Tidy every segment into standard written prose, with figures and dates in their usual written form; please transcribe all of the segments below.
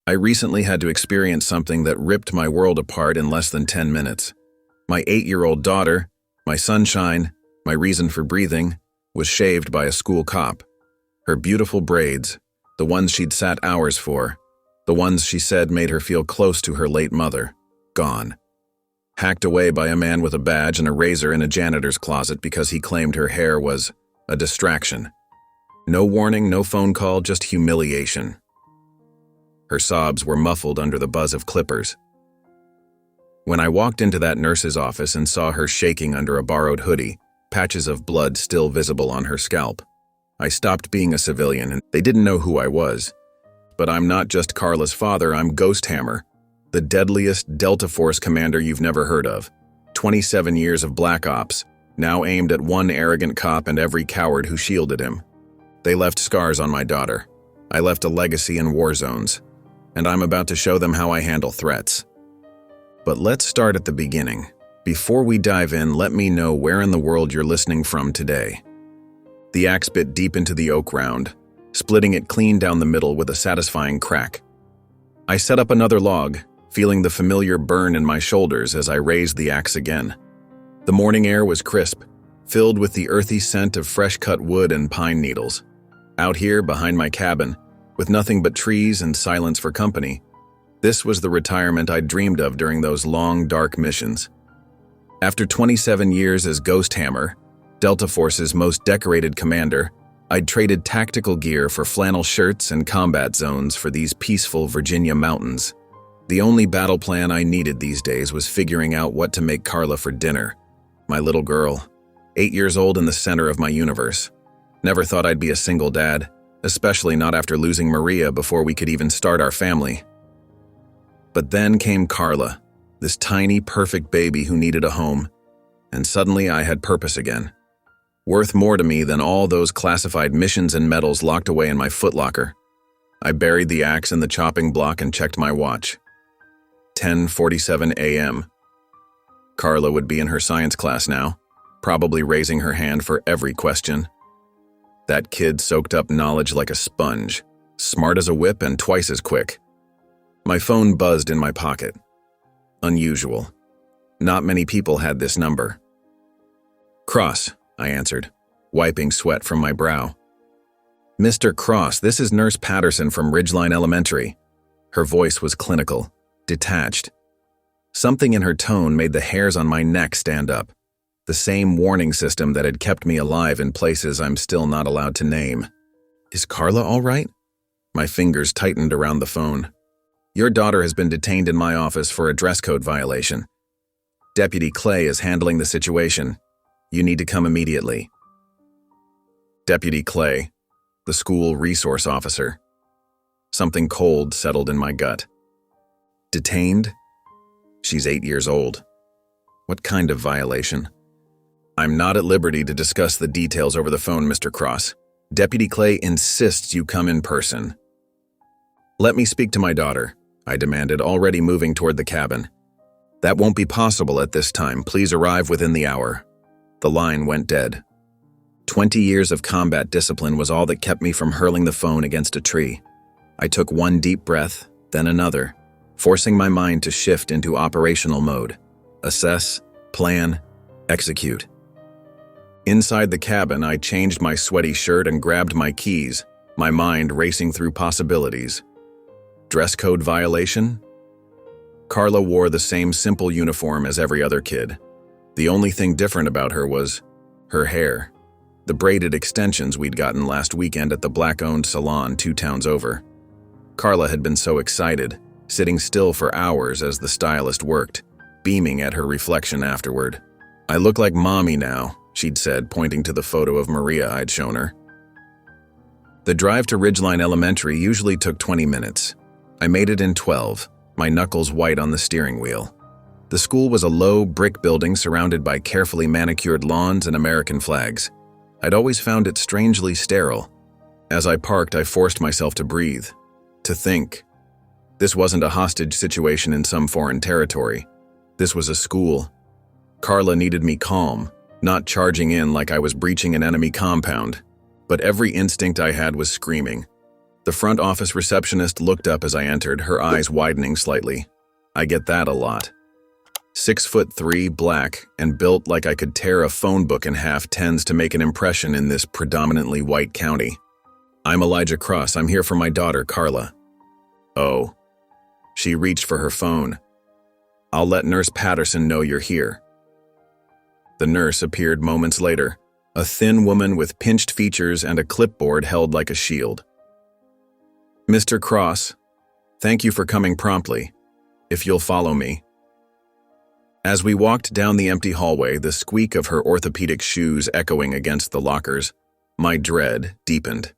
I recently had to experience something that ripped my world apart in less than 10 minutes. My 8-year-old daughter, my sunshine, my reason for breathing, was shaved by a school cop. Her beautiful braids, the ones she'd sat hours for, the ones she said made her feel close to her late mother, gone. Hacked away by a man with a badge and a razor in a janitor's closet because he claimed her hair was a distraction. No warning, no phone call, just humiliation. Her sobs were muffled under the buzz of clippers. When I walked into that nurse's office and saw her shaking under a borrowed hoodie, patches of blood still visible on her scalp, I stopped being a civilian and they didn't know who I was. But I'm not just Carla's father, I'm Ghost Hammer, the deadliest Delta Force commander you've never heard of. 27 years of black ops, now aimed at one arrogant cop and every coward who shielded him. They left scars on my daughter. I left a legacy in war zones. And I'm about to show them how I handle threats. But let's start at the beginning. Before we dive in, let me know where in the world you're listening from today. The axe bit deep into the oak round, splitting it clean down the middle with a satisfying crack. I set up another log, feeling the familiar burn in my shoulders as I raised the axe again. The morning air was crisp, filled with the earthy scent of fresh-cut wood and pine needles. Out here, behind my cabin, with nothing but trees and silence for company, this was the retirement I'd dreamed of during those long, dark missions. After 27 years as Ghost Hammer, Delta Force's most decorated commander, I'd traded tactical gear for flannel shirts and combat zones for these peaceful Virginia mountains. The only battle plan I needed these days was figuring out what to make Carla for dinner. My little girl, 8 years old in the center of my universe. Never thought I'd be a single dad, especially not after losing Maria before we could even start our family. But then came Carla, this tiny, perfect baby who needed a home, and suddenly I had purpose again. Worth more to me than all those classified missions and medals locked away in my footlocker. I buried the axe in the chopping block and checked my watch. 10:47 a.m. Carla would be in her science class now, probably raising her hand for every question. That kid soaked up knowledge like a sponge, smart as a whip and twice as quick. My phone buzzed in my pocket. Unusual. Not many people had this number. "Cross," I answered, wiping sweat from my brow. "Mr. Cross, this is Nurse Patterson from Ridgeline Elementary." Her voice was clinical, detached. Something in her tone made the hairs on my neck stand up. The same warning system that had kept me alive in places I'm still not allowed to name. "Is Carla all right?" My fingers tightened around the phone. "Your daughter has been detained in my office for a dress code violation. Deputy Clay is handling the situation. You need to come immediately." Deputy Clay, the school resource officer. Something cold settled in my gut. Detained? She's 8 years old. What kind of violation? "I'm not at liberty to discuss the details over the phone, Mr. Cross. Deputy Clay insists you come in person." "Let me speak to my daughter," I demanded, already moving toward the cabin. "That won't be possible at this time. Please arrive within the hour." The line went dead. 20 years of combat discipline was all that kept me from hurling the phone against a tree. I took one deep breath, then another, forcing my mind to shift into operational mode. Assess, plan, execute. Inside the cabin, I changed my sweaty shirt and grabbed my keys, my mind racing through possibilities. Dress code violation? Carla wore the same simple uniform as every other kid. The only thing different about her was her hair, the braided extensions we'd gotten last weekend at the black-owned salon 2 towns over. Carla had been so excited, sitting still for hours as the stylist worked, beaming at her reflection afterward. "I look like mommy now," she'd said, pointing to the photo of Maria I'd shown her. The drive to Ridgeline Elementary usually took 20 minutes. I made it in 12, my knuckles white on the steering wheel. The school was a low, brick building surrounded by carefully manicured lawns and American flags. I'd always found it strangely sterile. As I parked, I forced myself to breathe, to think. This wasn't a hostage situation in some foreign territory. This was a school. Carla needed me calm, not charging in like I was breaching an enemy compound. But every instinct I had was screaming. The front office receptionist looked up as I entered, her eyes widening slightly. I get that a lot. 6'3", black, and built like I could tear a phone book in half tends to make an impression in this predominantly white county. I'm Elijah Cross. I'm here for my daughter, Carla. Oh. She reached for her phone. I'll let Nurse Patterson know you're here. The nurse appeared moments later, a thin woman with pinched features and a clipboard held like a shield. Mr. Cross, thank you for coming promptly. If you'll follow me. As we walked down the empty hallway, the squeak of her orthopedic shoes echoing against the lockers, my dread deepened.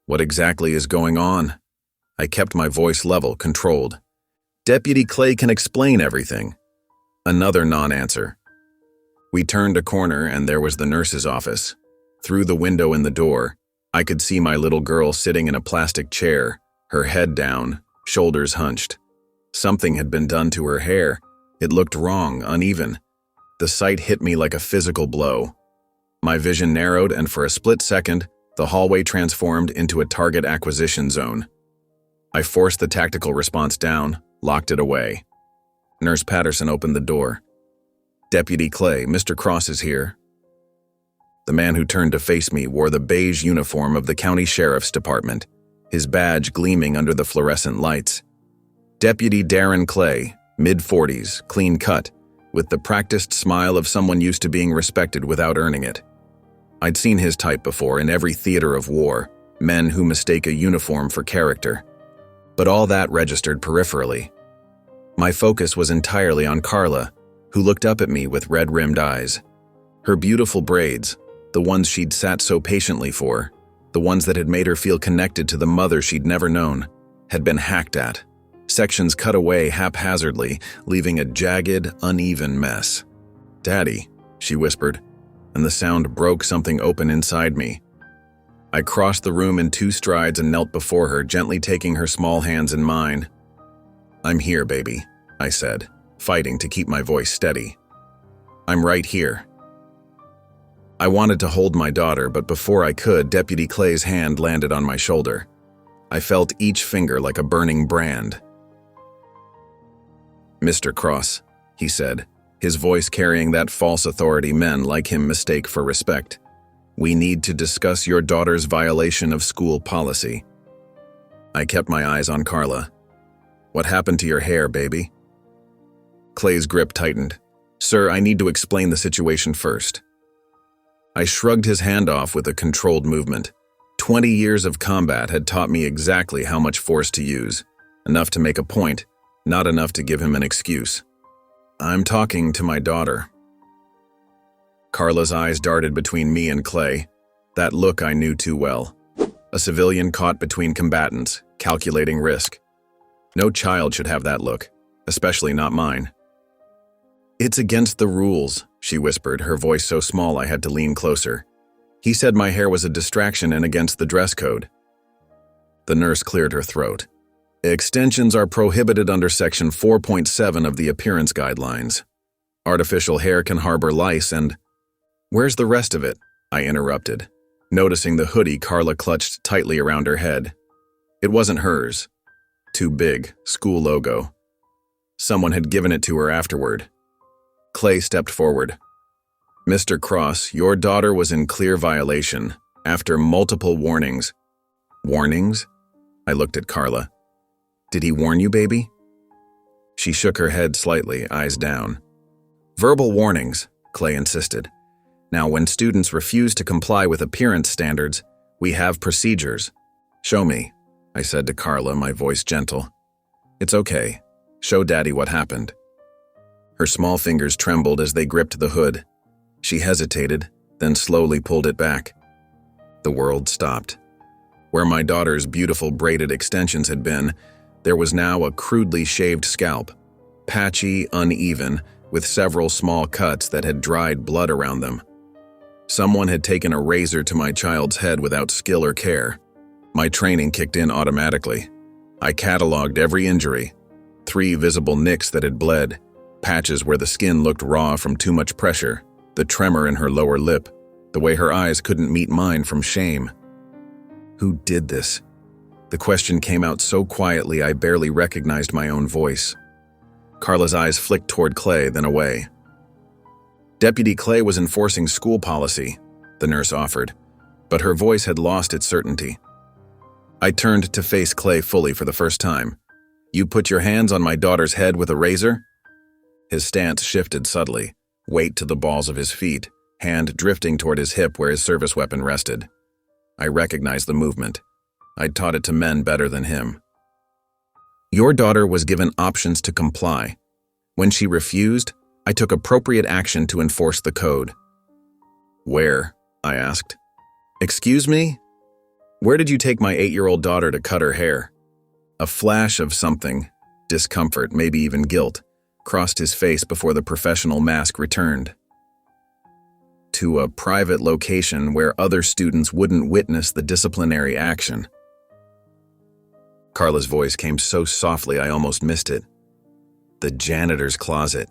What exactly is going on? I kept my voice level, controlled. Deputy Clay can explain everything. Another non-answer. We turned a corner and there was the nurse's office. Through the window in the door, I could see my little girl sitting in a plastic chair, her head down, shoulders hunched. Something had been done to her hair. It looked wrong, uneven. The sight hit me like a physical blow. My vision narrowed and for a split second, the hallway transformed into a target acquisition zone. I forced the tactical response down, locked it away. Nurse Patterson opened the door. Deputy Clay, Mr. Cross is here. The man who turned to face me wore the beige uniform of the county sheriff's department, his badge gleaming under the fluorescent lights. Deputy Darren Clay, mid-40s, clean cut, with the practiced smile of someone used to being respected without earning it. I'd seen his type before in every theater of war, men who mistake a uniform for character. But all that registered peripherally. My focus was entirely on Carla, who looked up at me with red-rimmed eyes. Her beautiful braids, the ones she'd sat so patiently for, the ones that had made her feel connected to the mother she'd never known, had been hacked at, sections cut away haphazardly, leaving a jagged, uneven mess. "Daddy," she whispered, and the sound broke something open inside me. I crossed the room in 2 strides and knelt before her, gently taking her small hands in mine. "I'm here, baby," I said, fighting to keep my voice steady. "I'm right here." I wanted to hold my daughter, but before I could, Deputy Clay's hand landed on my shoulder. I felt each finger like a burning brand. "Mr. Cross," he said, his voice carrying that false authority men like him mistake for respect. "We need to discuss your daughter's violation of school policy." I kept my eyes on Carla. "What happened to your hair, baby?" Clay's grip tightened. "Sir, I need to explain the situation first." I shrugged his hand off with a controlled movement. 20 years of combat had taught me exactly how much force to use. Enough to make a point, not enough to give him an excuse. "I'm talking to my daughter." Carla's eyes darted between me and Clay. That look I knew too well. A civilian caught between combatants, calculating risk. No child should have that look, especially not mine. "It's against the rules," she whispered, her voice so small I had to lean closer. "He said my hair was a distraction and against the dress code." The nurse cleared her throat. "Extensions are prohibited under Section 4.7 of the Appearance Guidelines. Artificial hair can harbor lice and—" "Where's the rest of it?" I interrupted, noticing the hoodie Carla clutched tightly around her head. It wasn't hers. Too big, school logo. Someone had given it to her afterward. Clay stepped forward. "Mr. Cross, your daughter was in clear violation, after multiple warnings." "Warnings?" I looked at Carla. "Did he warn you, baby?" She shook her head slightly, eyes down. "Verbal warnings," Clay insisted. "Now, when students refuse to comply with appearance standards, we have procedures." "Show me," I said to Carla, my voice gentle. "It's okay. Show Daddy what happened." Her small fingers trembled as they gripped the hood. She hesitated, then slowly pulled it back. The world stopped. Where my daughter's beautiful braided extensions had been, there was now a crudely shaved scalp, patchy, uneven, with several small cuts that had dried blood around them. Someone had taken a razor to my child's head without skill or care. My training kicked in automatically. I cataloged every injury. 3 visible nicks that had bled, patches where the skin looked raw from too much pressure, the tremor in her lower lip, the way her eyes couldn't meet mine from shame. Who did this? The question came out so quietly I barely recognized my own voice. Carla's eyes flicked toward Clay, then away. Deputy Clay was enforcing school policy, the nurse offered, but her voice had lost its certainty. I turned to face Clay fully for the first time. "You put your hands on my daughter's head with a razor?" His stance shifted subtly, weight to the balls of his feet, hand drifting toward his hip where his service weapon rested. I recognized the movement. I'd taught it to men better than him. "Your daughter was given options to comply. When she refused, I took appropriate action to enforce the code." "Where?" I asked. "Excuse me? Where did you take my 8-year-old daughter to cut her hair?" A flash of something, discomfort, maybe even guilt, crossed his face before the professional mask returned. "To a private location where other students wouldn't witness the disciplinary action." Carla's voice came so softly I almost missed it. "The janitor's closet."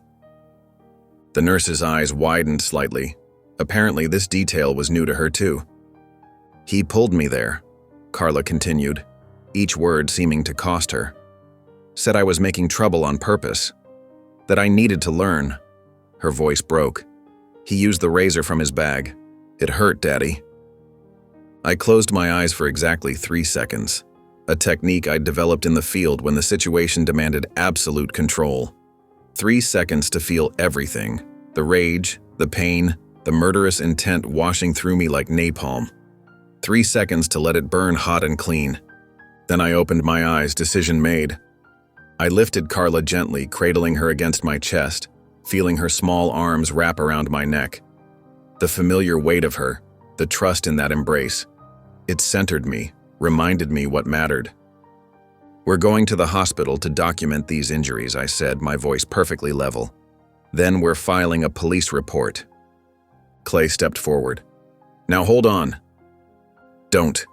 The nurse's eyes widened slightly. Apparently, this detail was new to her too. "He pulled me there," Carla continued, each word seeming to cost her. "Said I was making trouble on purpose. That I needed to learn." Her voice broke. "He used the razor from his bag. It hurt, Daddy." I closed my eyes for exactly 3 seconds, a technique I'd developed in the field when the situation demanded absolute control. 3 seconds to feel everything, the rage, the pain, the murderous intent washing through me like napalm. 3 seconds to let it burn hot and clean. Then I opened my eyes, decision made. I lifted Carla gently, cradling her against my chest, feeling her small arms wrap around my neck. The familiar weight of her, the trust in that embrace. It centered me, reminded me what mattered. "We're going to the hospital to document these injuries," I said, my voice perfectly level. "Then we're filing a police report." Clay stepped forward. "Now hold on." "Don't."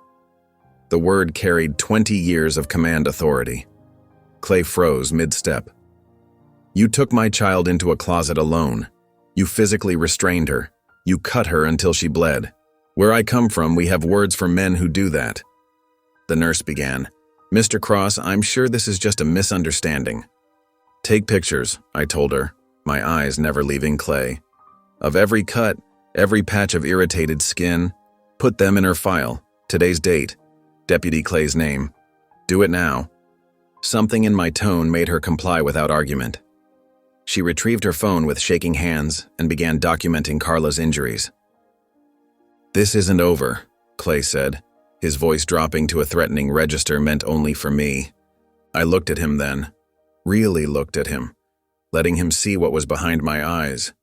The word carried 20 years of command authority. Clay froze mid-step. "You took my child into a closet alone. You physically restrained her. You cut her until she bled. Where I come from, we have words for men who do that." The nurse began. "Mr. Cross, I'm sure this is just a misunderstanding." "Take pictures," I told her, my eyes never leaving Clay. "Of every cut, every patch of irritated skin. Put them in her file. Today's date. Deputy Clay's name. Do it now." Something in my tone made her comply without argument. She retrieved her phone with shaking hands and began documenting Carla's injuries. "This isn't over," Clay said, his voice dropping to a threatening register meant only for me. I looked at him then, really looked at him, letting him see what was behind my eyes.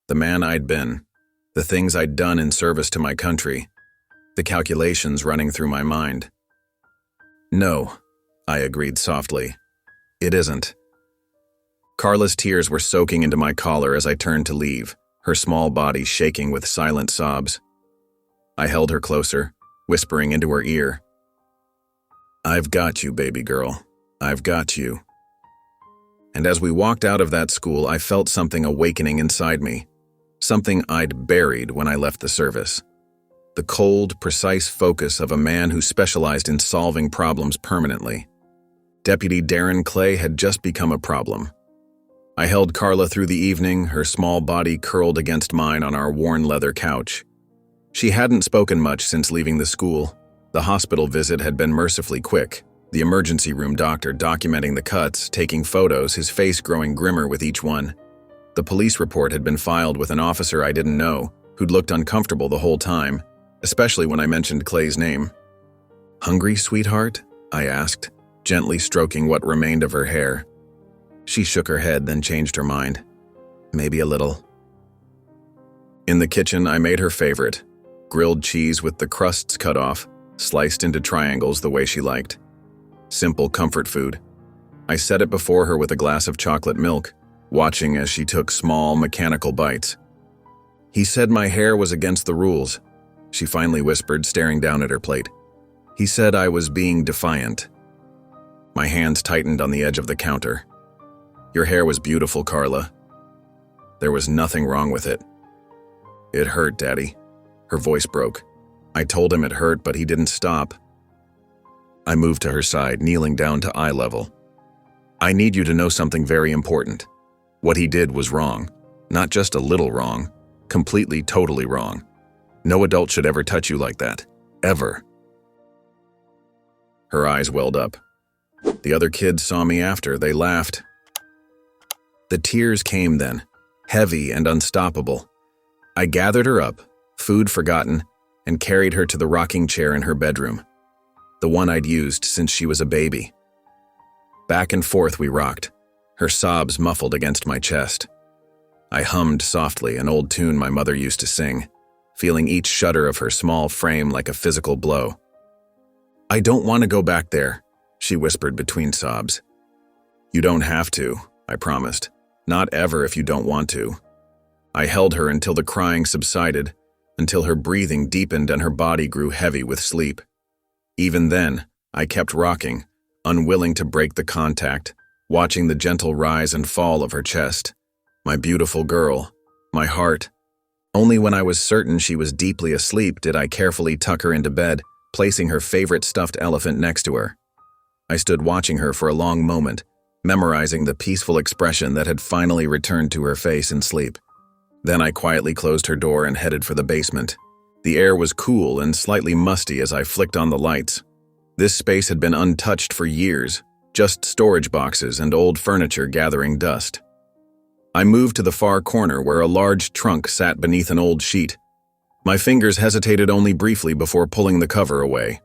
The man I'd been, the things I'd done in service to my country, the calculations running through my mind. "No," I agreed softly. "It isn't." Carla's tears were soaking into my collar as I turned to leave, her small body shaking with silent sobs. I held her closer, whispering into her ear, "I've got you, baby girl. I've got you." And as we walked out of that school, I felt something awakening inside me, something I'd buried when I left the service. The cold, precise focus of a man who specialized in solving problems permanently. Deputy Darren Clay had just become a problem. I held Carla through the evening, her small body curled against mine on our worn leather couch. She hadn't spoken much since leaving the school. The hospital visit had been mercifully quick, the emergency room doctor documenting the cuts, taking photos, his face growing grimmer with each one. The police report had been filed with an officer I didn't know, who'd looked uncomfortable the whole time, especially when I mentioned Clay's name. "Hungry, sweetheart?" I asked, gently stroking what remained of her hair. She shook her head, then changed her mind. "Maybe a little." In the kitchen, I made her favorite, grilled cheese with the crusts cut off, sliced into triangles the way she liked. Simple comfort food. I set it before her with a glass of chocolate milk, watching as she took small, mechanical bites. "He said my hair was against the rules," she finally whispered, staring down at her plate. "He said I was being defiant." My hands tightened on the edge of the counter. "Your hair was beautiful, Carla. There was nothing wrong with it." "It hurt, Daddy." Her voice broke. I told him it hurt, but he didn't stop. I moved to her side, kneeling down to eye level. I need you to know something very important. What he did was wrong. Not just a little wrong. Completely, totally wrong. No adult should ever touch you like that. Ever. Her eyes welled up. The other kids saw me after. They laughed. The tears came then, heavy and unstoppable. I gathered her up, food forgotten, and carried her to the rocking chair in her bedroom, the one I'd used since she was a baby. Back and forth we rocked, her sobs muffled against my chest. I hummed softly an old tune my mother used to sing, feeling each shudder of her small frame like a physical blow. "I don't want to go back there," she whispered between sobs. "You don't have to," I promised. "Not ever if you don't want to." I held her until the crying subsided, until her breathing deepened and her body grew heavy with sleep. Even then, I kept rocking, unwilling to break the contact, watching the gentle rise and fall of her chest. My beautiful girl, my heart. Only when I was certain she was deeply asleep did I carefully tuck her into bed, placing her favorite stuffed elephant next to her. I stood watching her for a long moment, memorizing the peaceful expression that had finally returned to her face in sleep. Then I quietly closed her door and headed for the basement. The air was cool and slightly musty as I flicked on the lights. This space had been untouched for years, just storage boxes and old furniture gathering dust. I moved to the far corner where a large trunk sat beneath an old sheet. My fingers hesitated only briefly before pulling the cover away.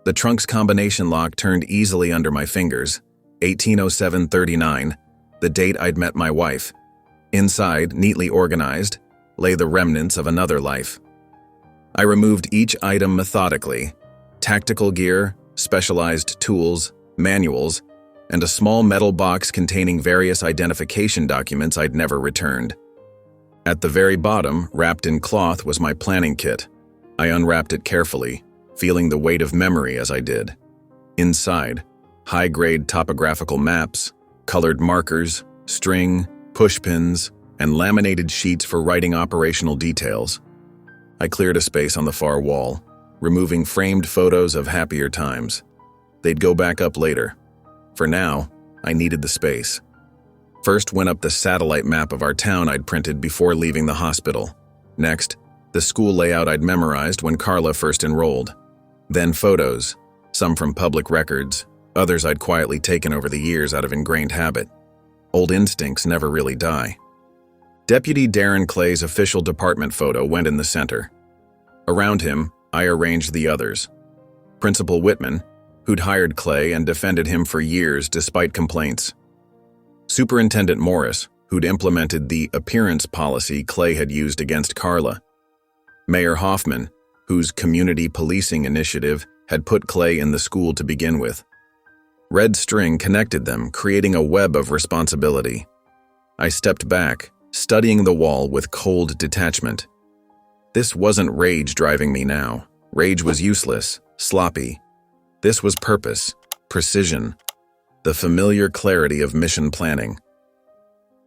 The trunk's combination lock turned easily under my fingers, 1807-39, the date I'd met my wife. Inside, neatly organized, lay the remnants of another life. I removed each item methodically: tactical gear, specialized tools, manuals, and a small metal box containing various identification documents I'd never returned. At the very bottom, wrapped in cloth, was my planning kit. I unwrapped it carefully, feeling the weight of memory as I did. Inside, high-grade topographical maps, colored markers, string, pushpins, and laminated sheets for writing operational details. I cleared a space on the far wall, removing framed photos of happier times. They'd go back up later. For now, I needed the space. First went up the satellite map of our town I'd printed before leaving the hospital. Next, the school layout I'd memorized when Carla first enrolled. Then photos, some from public records, others I'd quietly taken over the years out of ingrained habit. Old instincts never really die. Deputy Darren Clay's official department photo went in the center. Around him, I arranged the others. Principal Whitman, who'd hired Clay and defended him for years despite complaints. Superintendent Morris, who'd implemented the appearance policy Clay had used against Carla. Mayor Hoffman, whose community policing initiative had put Clay in the school to begin with. Red string connected them, creating a web of responsibility. I stepped back, studying the wall with cold detachment. This wasn't rage driving me now. Rage was useless, sloppy. This was purpose, precision, the familiar clarity of mission planning.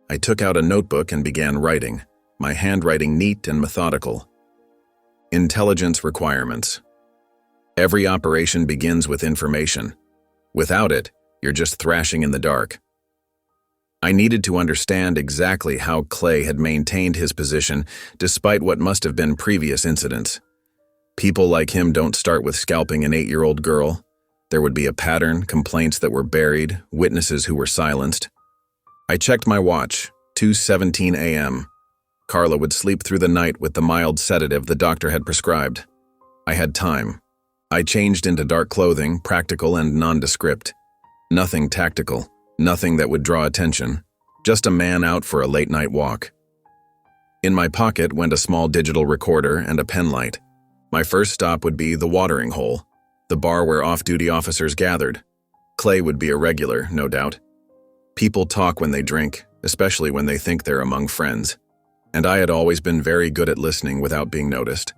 I took out a notebook and began writing, my handwriting neat and methodical. Intelligence requirements. Every operation begins with information. Without it, you're just thrashing in the dark. I needed to understand exactly how Clay had maintained his position despite what must have been previous incidents. People like him don't start with scalping an 8-year-old girl. There would be a pattern, complaints that were buried, witnesses who were silenced. I checked my watch, 2:17 a.m. Carla would sleep through the night with the mild sedative the doctor had prescribed. I had time. I changed into dark clothing, practical and nondescript. Nothing tactical, nothing that would draw attention. Just a man out for a late-night walk. In my pocket went a small digital recorder and a pen light. My first stop would be the watering hole, the bar where off-duty officers gathered. Clay would be a regular, no doubt. People talk when they drink, especially when they think they're among friends. And I had always been very good at listening without being noticed.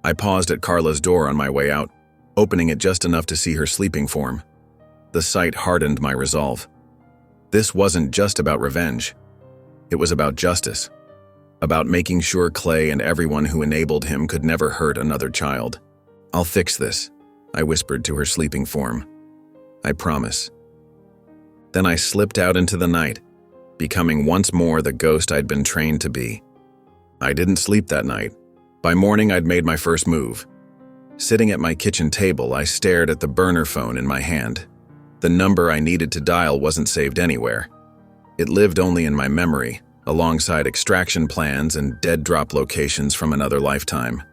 I paused at Carla's door on my way out, opening it just enough to see her sleeping form. The sight hardened my resolve. This wasn't just about revenge. It was about justice. About making sure Clay and everyone who enabled him could never hurt another child. "I'll fix this," I whispered to her sleeping form. I promise. Then I slipped out into the night, becoming once more the ghost I'd been trained to be. I didn't sleep that night. By morning, I'd made my first move. Sitting at my kitchen table, I stared at the burner phone in my hand. The number I needed to dial wasn't saved anywhere. It lived only in my memory, alongside extraction plans and dead drop locations from another lifetime.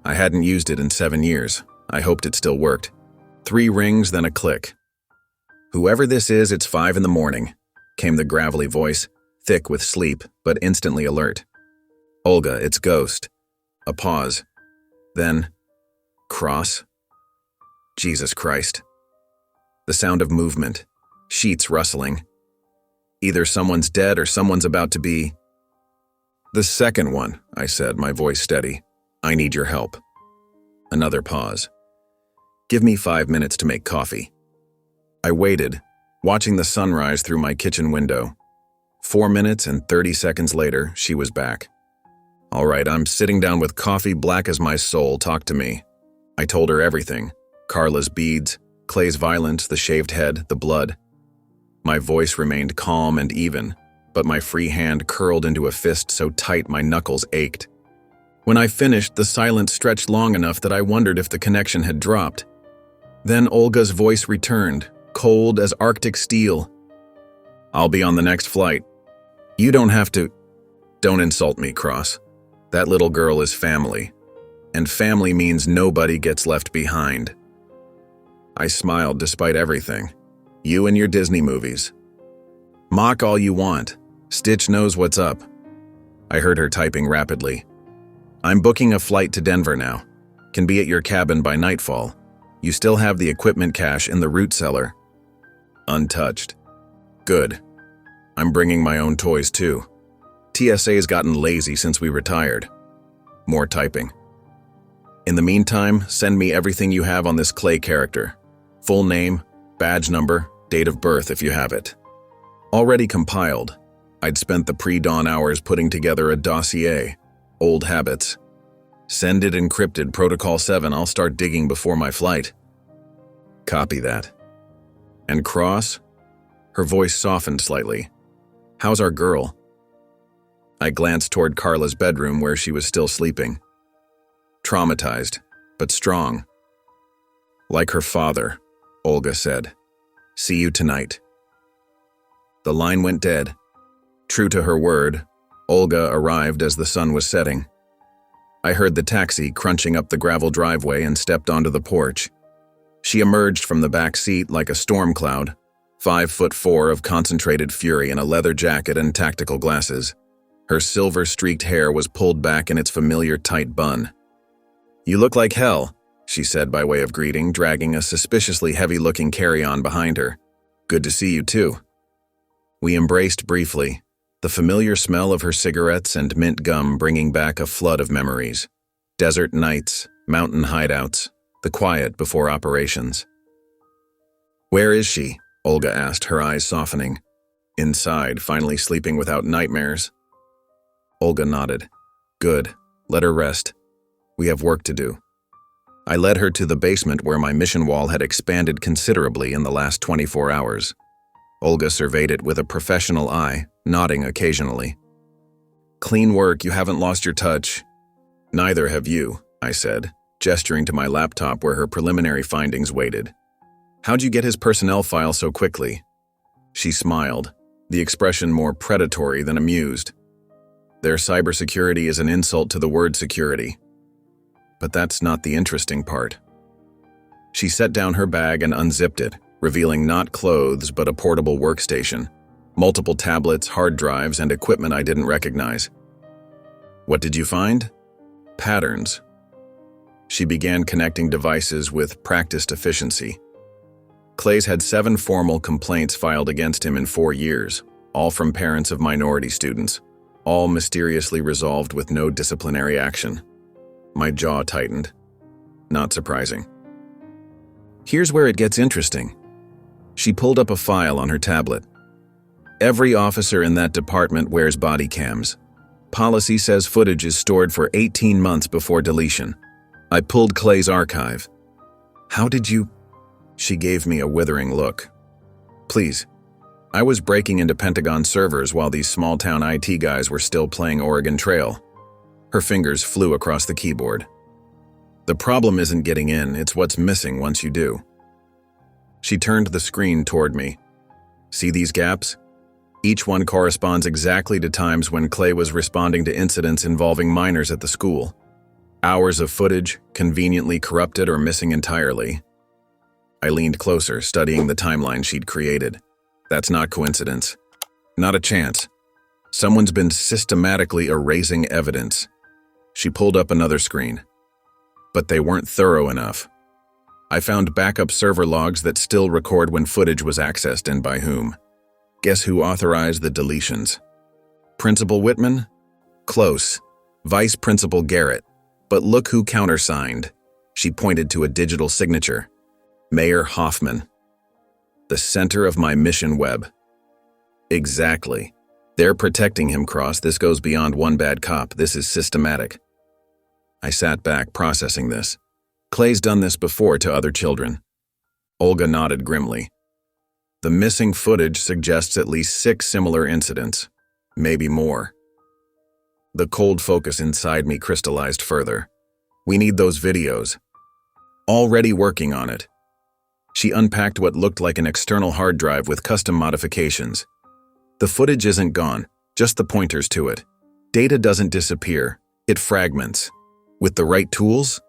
I hadn't used it in 7 years. I hoped it still worked. 3 rings, then a click. "Whoever this is, it's 5 in the morning," came the gravelly voice, thick with sleep, but instantly alert. "Olga, it's Ghost." A pause. Then, "Cross?" Jesus Christ. The sound of movement, sheets rustling. Either someone's dead or someone's about to be. "The second one," I said, my voice steady. "I need your help." Another pause. "Give me 5 minutes to make coffee." I waited, watching the sunrise through my kitchen window. 4 minutes and 30 seconds later, she was back. "All right, I'm sitting down with coffee black as my soul. Talk to me." I told her everything. Carla's beads, Clay's violence, the shaved head, the blood. My voice remained calm and even, but my free hand curled into a fist so tight my knuckles ached. When I finished, the silence stretched long enough that I wondered if the connection had dropped. Then Olga's voice returned, cold as Arctic steel. "I'll be on the next flight. You don't have to." "Don't insult me, Cross. That little girl is family. And family means nobody gets left behind." I smiled despite everything. "You and your Disney movies. Mock all you want. Stitch knows what's up." I heard her typing rapidly. "I'm booking a flight to Denver now. Can be at your cabin by nightfall. You still have the equipment cache in the root cellar." "Untouched." "Good. I'm bringing my own toys too. TSA's gotten lazy since we retired." More typing. "In the meantime, send me everything you have on this Clay character. Full name, badge number, date of birth if you have it." Already compiled. I'd spent the pre-dawn hours putting together a dossier. Old habits. "Send it encrypted, Protocol 7. I'll start digging before my flight." "Copy that." "And Cross?" Her voice softened slightly. "How's our girl?" I glanced toward Carla's bedroom where she was still sleeping. "Traumatized, but strong." "Like her father," Olga said. "See you tonight." The line went dead. True to her word, Olga arrived as the sun was setting. I heard the taxi crunching up the gravel driveway and stepped onto the porch. She emerged from the back seat like a storm cloud, 5'4" of concentrated fury in a leather jacket and tactical glasses. Her silver-streaked hair was pulled back in its familiar tight bun. "You look like hell," she said by way of greeting, dragging a suspiciously heavy-looking carry-on behind her. "Good to see you, too." We embraced briefly, the familiar smell of her cigarettes and mint gum bringing back a flood of memories. Desert nights, mountain hideouts, the quiet before operations. "Where is she?" Olga asked, her eyes softening. "Inside, finally sleeping without nightmares." Olga nodded. "Good. Let her rest. We have work to do." I led her to the basement where my mission wall had expanded considerably in the last 24 hours. Olga surveyed it with a professional eye, nodding occasionally. "Clean work, you haven't lost your touch." "Neither have you," I said, gesturing to my laptop where her preliminary findings waited. "How'd you get his personnel file so quickly?" She smiled, the expression more predatory than amused. "Their cybersecurity is an insult to the word security." But that's not the interesting part. She set down her bag and unzipped it, revealing not clothes but a portable workstation, multiple tablets, hard drives, and equipment I didn't recognize. "What did you find?" "Patterns." She began connecting devices with practiced efficiency. Clay's had 7 formal complaints filed against him in 4 years, all from parents of minority students, all mysteriously resolved with no disciplinary action. My jaw tightened. Not surprising. Here's where it gets interesting. She pulled up a file on her tablet. "Every officer in that department wears body cams. Policy says footage is stored for 18 months before deletion. I pulled Clay's archive." How did you? She gave me a withering look. Please. I was breaking into Pentagon servers while these small-town IT guys were still playing Oregon Trail. Her fingers flew across the keyboard. The problem isn't getting in, it's what's missing once you do. She turned the screen toward me. See these gaps? Each one corresponds exactly to times when Clay was responding to incidents involving minors at the school. Hours of footage, conveniently corrupted or missing entirely. I leaned closer, studying the timeline she'd created. That's not coincidence. Not a chance. Someone's been systematically erasing evidence. She pulled up another screen. But they weren't thorough enough. I found backup server logs that still record when footage was accessed and by whom. Guess who authorized the deletions? Principal Whitman? Close. Vice Principal Garrett. But look who countersigned. She pointed to a digital signature. Mayor Hoffman. The center of my mission web. Exactly. They're protecting him, Cross. This goes beyond one bad cop. This is systematic. I sat back, processing this. Clay's done this before to other children. Olga nodded grimly. The missing footage suggests at least 6 similar incidents, maybe more. The cold focus inside me crystallized further. We need those videos. Already working on it. She unpacked what looked like an external hard drive with custom modifications. The footage isn't gone, just the pointers to it. Data doesn't disappear, it fragments. With the right tools?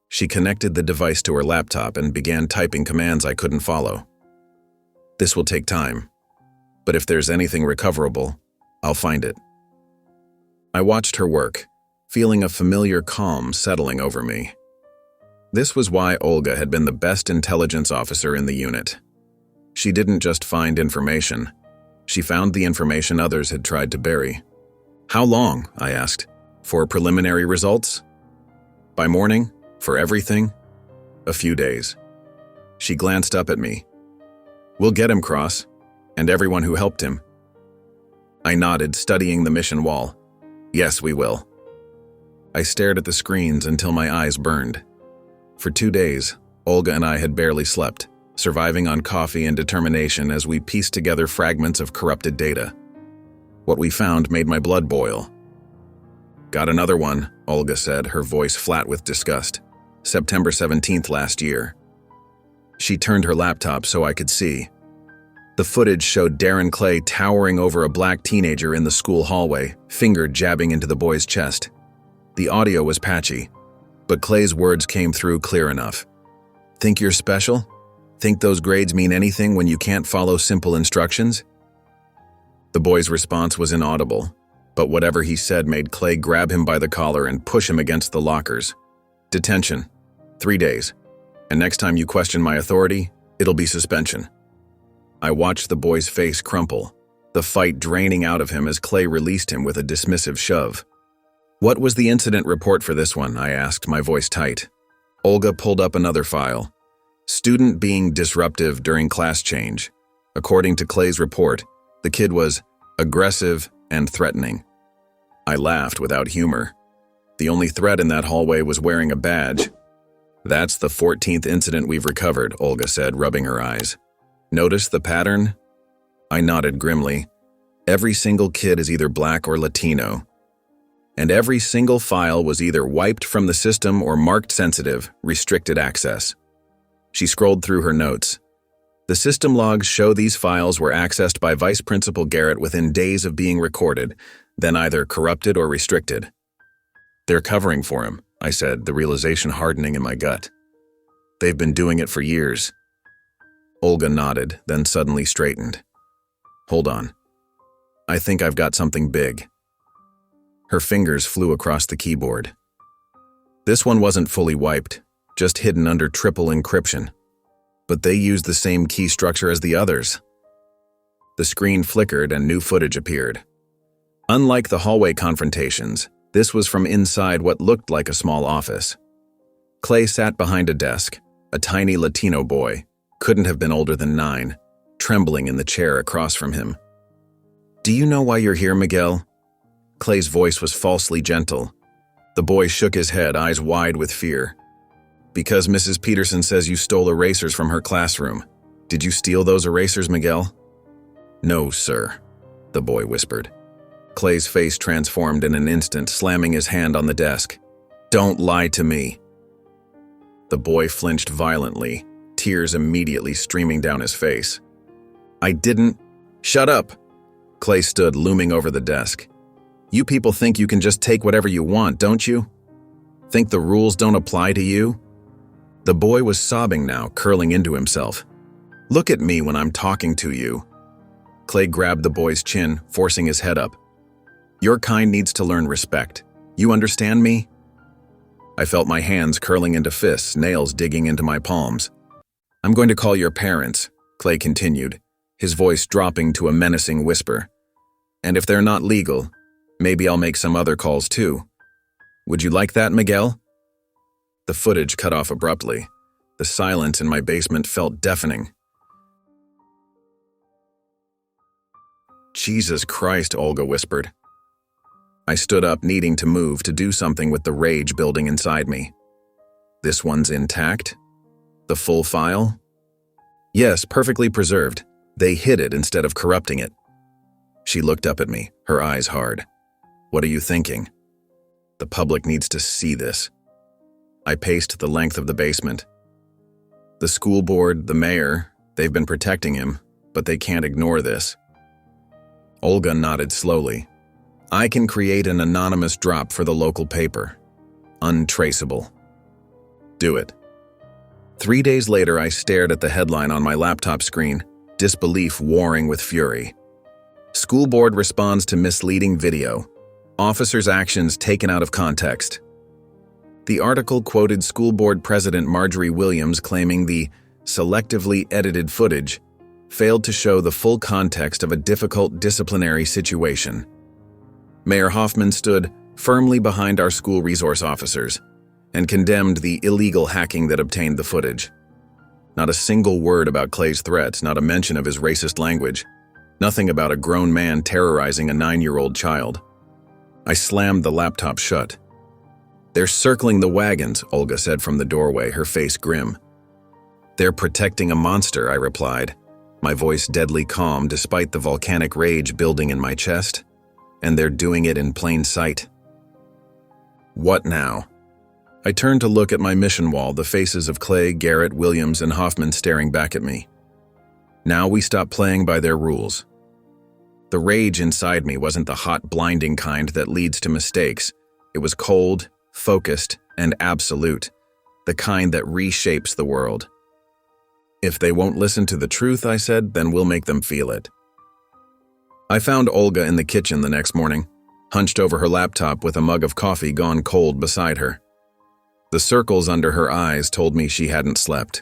She connected the device to her laptop and began typing commands I couldn't follow. This will take time, but if there's anything recoverable, I'll find it. I watched her work, feeling a familiar calm settling over me. This was why Olga had been the best intelligence officer in the unit. She didn't just find information. She found the information others had tried to bury. How long? I asked. For preliminary results? By morning? For everything? A few days. She glanced up at me. We'll get him, Cross, and everyone who helped him. I nodded, studying the mission wall. Yes, we will. I stared at the screens until my eyes burned. For 2 days, Olga and I had barely slept, surviving on coffee and determination as we pieced together fragments of corrupted data. What we found made my blood boil. Got another one, Olga said, her voice flat with disgust. September 17th last year. She turned her laptop so I could see. The footage showed Darren Clay towering over a black teenager in the school hallway, finger jabbing into the boy's chest. The audio was patchy, but Clay's words came through clear enough. Think you're special? Think those grades mean anything when you can't follow simple instructions? The boy's response was inaudible, but whatever he said made Clay grab him by the collar and push him against the lockers. Detention. 3 days. And next time you question my authority, it'll be suspension. I watched the boy's face crumple, the fight draining out of him as Clay released him with a dismissive shove. What was the incident report for this one? I asked, my voice tight. Olga pulled up another file. Student being disruptive during class change. According to Clay's report, the kid was aggressive and threatening. I laughed without humor. The only threat in that hallway was wearing a badge. That's the 14th incident we've recovered, Olga said, rubbing her eyes. Notice the pattern? I nodded grimly. Every single kid is either black or Latino. And every single file was either wiped from the system or marked sensitive, restricted access. She scrolled through her notes. The system logs show these files were accessed by Vice Principal Garrett within days of being recorded, then either corrupted or restricted. They're covering for him, I said, the realization hardening in my gut. They've been doing it for years. Olga nodded, then suddenly straightened. Hold on. I think I've got something big. Her fingers flew across the keyboard. This one wasn't fully wiped, just hidden under triple encryption. But they used the same key structure as the others. The screen flickered and new footage appeared. Unlike the hallway confrontations, this was from inside what looked like a small office. Clay sat behind a desk, a tiny Latino boy, couldn't have been older than 9, trembling in the chair across from him. Do you know why you're here, Miguel? Clay's voice was falsely gentle. The boy shook his head, eyes wide with fear. Because Mrs. Peterson says you stole erasers from her classroom. Did you steal those erasers, Miguel? No, sir, the boy whispered. Clay's face transformed in an instant, slamming his hand on the desk. Don't lie to me. The boy flinched violently, tears immediately streaming down his face. I didn't. Shut up. Clay stood, looming over the desk. You people think you can just take whatever you want, don't you? Think the rules don't apply to you? The boy was sobbing now, curling into himself. Look at me when I'm talking to you. Clay grabbed the boy's chin, forcing his head up. Your kind needs to learn respect. You understand me? I felt my hands curling into fists, nails digging into my palms. I'm going to call your parents, Clay continued, his voice dropping to a menacing whisper. And if they're not legal, maybe I'll make some other calls too. Would you like that, Miguel? The footage cut off abruptly. The silence in my basement felt deafening. Jesus Christ, Olga whispered. I stood up, needing to move, to do something with the rage building inside me. This one's intact? The full file? Yes, perfectly preserved. They hid it instead of corrupting it. She looked up at me, her eyes hard. What are you thinking? The public needs to see this. I paced the length of the basement. The school board, the mayor, they've been protecting him, but they can't ignore this. Olga nodded slowly. I can create an anonymous drop for the local paper. Untraceable. Do it. 3 days later, I stared at the headline on my laptop screen, disbelief warring with fury. School board responds to misleading video. Officers' actions taken out of context. The article quoted school board president Marjorie Williams claiming the selectively edited footage failed to show the full context of a difficult disciplinary situation. Mayor Hoffman stood firmly behind our school resource officers and condemned the illegal hacking that obtained the footage. Not a single word about Clay's threats, not a mention of his racist language, nothing about a grown man terrorizing a 9-year-old child. I slammed the laptop shut. They're circling the wagons, Olga said from the doorway, her face grim. They're protecting a monster, I replied, my voice deadly calm despite the volcanic rage building in my chest. And they're doing it in plain sight. What now? I turned to look at my mission wall, the faces of Clay, Garrett, Williams, and Hoffman staring back at me. Now we stop playing by their rules. The rage inside me wasn't the hot, blinding kind that leads to mistakes. It was cold, focused, and absolute, the kind that reshapes the world. If they won't listen to the truth, I said, then we'll make them feel it. I found Olga in the kitchen the next morning, hunched over her laptop with a mug of coffee gone cold beside her. The circles under her eyes told me she hadn't slept.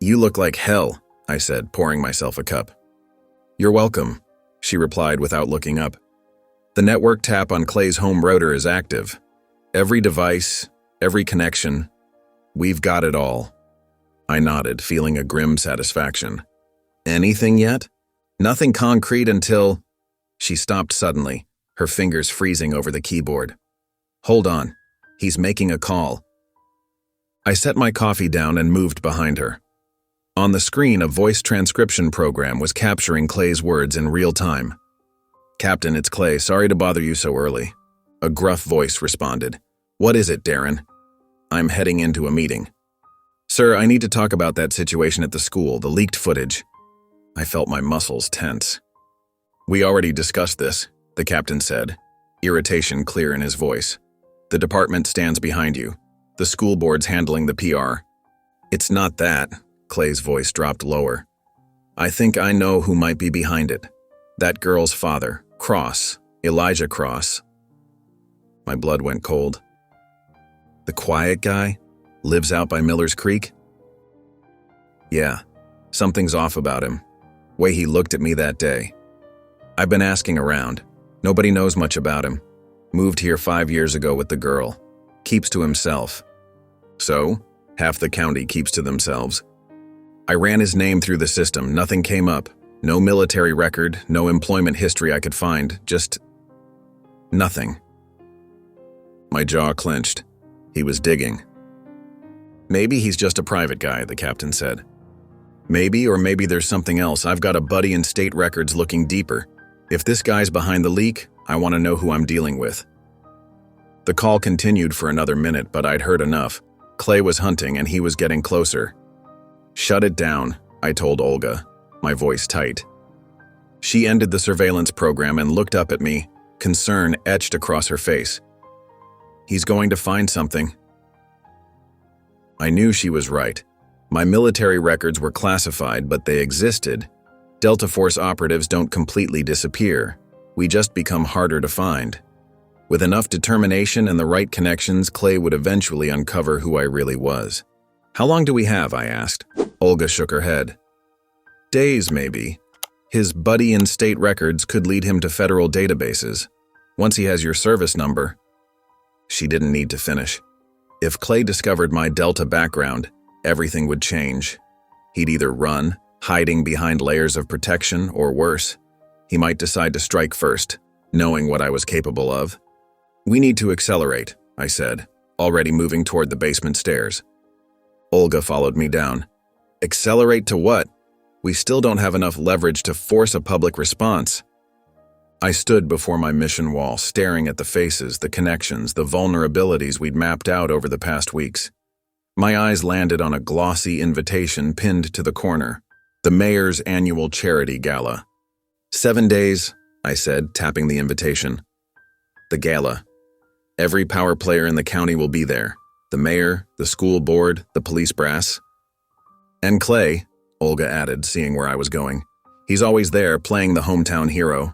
You look like hell, I said, pouring myself a cup. You're welcome, she replied without looking up. The network tap on Clay's home router is active. Every device, every connection, we've got it all. I nodded, feeling a grim satisfaction. Anything yet? Nothing concrete until… She stopped suddenly, her fingers freezing over the keyboard. Hold on, he's making a call. I set my coffee down and moved behind her. On the screen, a voice transcription program was capturing Clay's words in real time. Captain, it's Clay. Sorry to bother you so early. A gruff voice responded. What is it, Darren? I'm heading into a meeting. Sir, I need to talk about that situation at the school, the leaked footage. I felt my muscles tense. We already discussed this, the captain said, irritation clear in his voice. The department stands behind you. The school board's handling the PR. It's not that, Clay's voice dropped lower. I think I know who might be behind it. That girl's father, Cross, Elijah Cross. My blood went cold. The quiet guy? Lives out by Miller's Creek? Yeah, something's off about him. Way he looked at me that day. I've been asking around. Nobody knows much about him. Moved here 5 years ago with the girl. Keeps to himself. So, half the county keeps to themselves. I ran his name through the system. Nothing came up. No military record, no employment history I could find. Just… nothing. My jaw clenched. He was digging. Maybe he's just a private guy, the captain said. Maybe, or maybe there's something else. I've got a buddy in state records looking deeper. If this guy's behind the leak, I want to know who I'm dealing with. The call continued for another minute, but I'd heard enough. Clay was hunting and he was getting closer. Shut it down, I told Olga, my voice tight. She ended the surveillance program and looked up at me, concern etched across her face. He's going to find something. I knew she was right. My military records were classified, but they existed. Delta Force operatives don't completely disappear. We just become harder to find. With enough determination and the right connections, Clay would eventually uncover who I really was. How long do we have? I asked. Olga shook her head. Days, maybe. His buddy in state records could lead him to federal databases. Once he has your service number. She didn't need to finish. If Clay discovered my Delta background, everything would change. He'd either run, hiding behind layers of protection, or worse, he might decide to strike first, knowing what I was capable of. We need to accelerate, I said, already moving toward the basement stairs. Olga followed me down. Accelerate to what? We still don't have enough leverage to force a public response. I stood before my mission wall, staring at the faces, the connections, the vulnerabilities we'd mapped out over the past weeks. My eyes landed on a glossy invitation pinned to the corner, the mayor's annual charity gala. 7 days, I said, tapping the invitation. The gala. Every power player in the county will be there. The mayor, the school board, the police brass. And Clay, Olga added, seeing where I was going. He's always there, playing the hometown hero.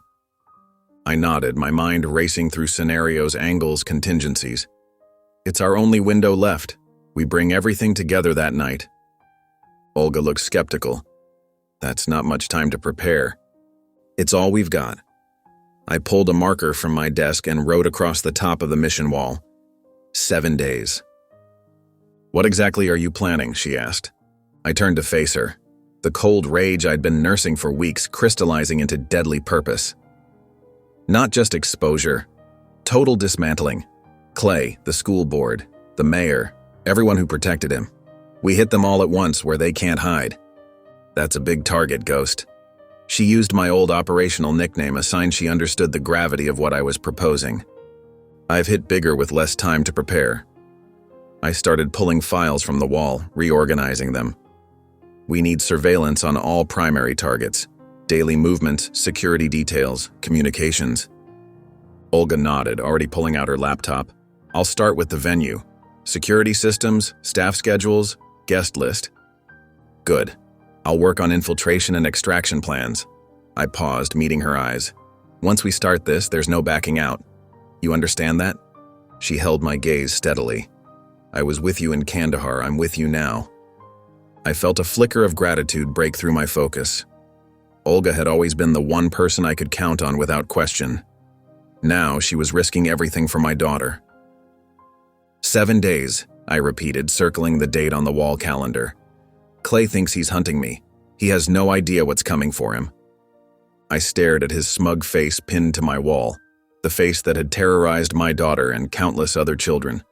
I nodded, my mind racing through scenarios, angles, contingencies. It's our only window left. We bring everything together that night. Olga looked skeptical. That's not much time to prepare. It's all we've got. I pulled a marker from my desk and wrote across the top of the mission wall. 7 days. What exactly are you planning? She asked. I turned to face her. The cold rage I'd been nursing for weeks crystallizing into deadly purpose. Not just exposure. Total dismantling. Clay, the school board, the mayor, everyone who protected him. We hit them all at once where they can't hide. That's a big target, Ghost. She used my old operational nickname, a sign she understood the gravity of what I was proposing. I've hit bigger with less time to prepare. I started pulling files from the wall, reorganizing them. We need surveillance on all primary targets. Daily movements, security details, communications. Olga nodded, already pulling out her laptop. I'll start with the venue. Security systems, staff schedules, guest list. Good. I'll work on infiltration and extraction plans. I paused, meeting her eyes. Once we start this, there's no backing out. You understand that? She held my gaze steadily. I was with you in Kandahar, I'm with you now. I felt a flicker of gratitude break through my focus. Olga had always been the one person I could count on without question. Now she was risking everything for my daughter. 7 days, I repeated, circling the date on the wall calendar. Clay thinks he's hunting me. He has no idea what's coming for him. I stared at his smug face pinned to my wall, the face that had terrorized my daughter and countless other children,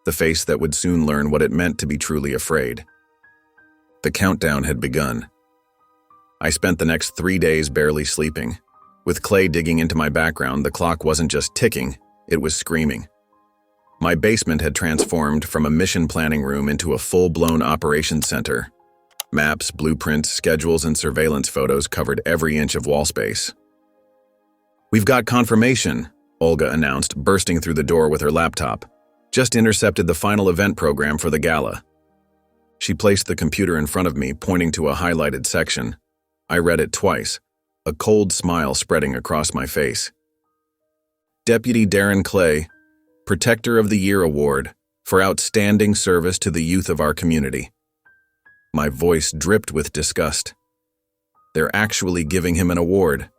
the face that would soon learn what it meant to be truly afraid. The countdown had begun. I spent the next 3 days barely sleeping. With Clay digging into my background, the clock wasn't just ticking, it was screaming. My basement had transformed from a mission planning room into a full-blown operations center. Maps, blueprints, schedules, and surveillance photos covered every inch of wall space. We've got confirmation, Olga announced, bursting through the door with her laptop. Just intercepted the final event program for the gala. She placed the computer in front of me, pointing to a highlighted section. I read it twice, a cold smile spreading across my face. Deputy Darren Clay, Protector of the Year Award for outstanding service to the youth of our community. My voice dripped with disgust. They're actually giving him an award.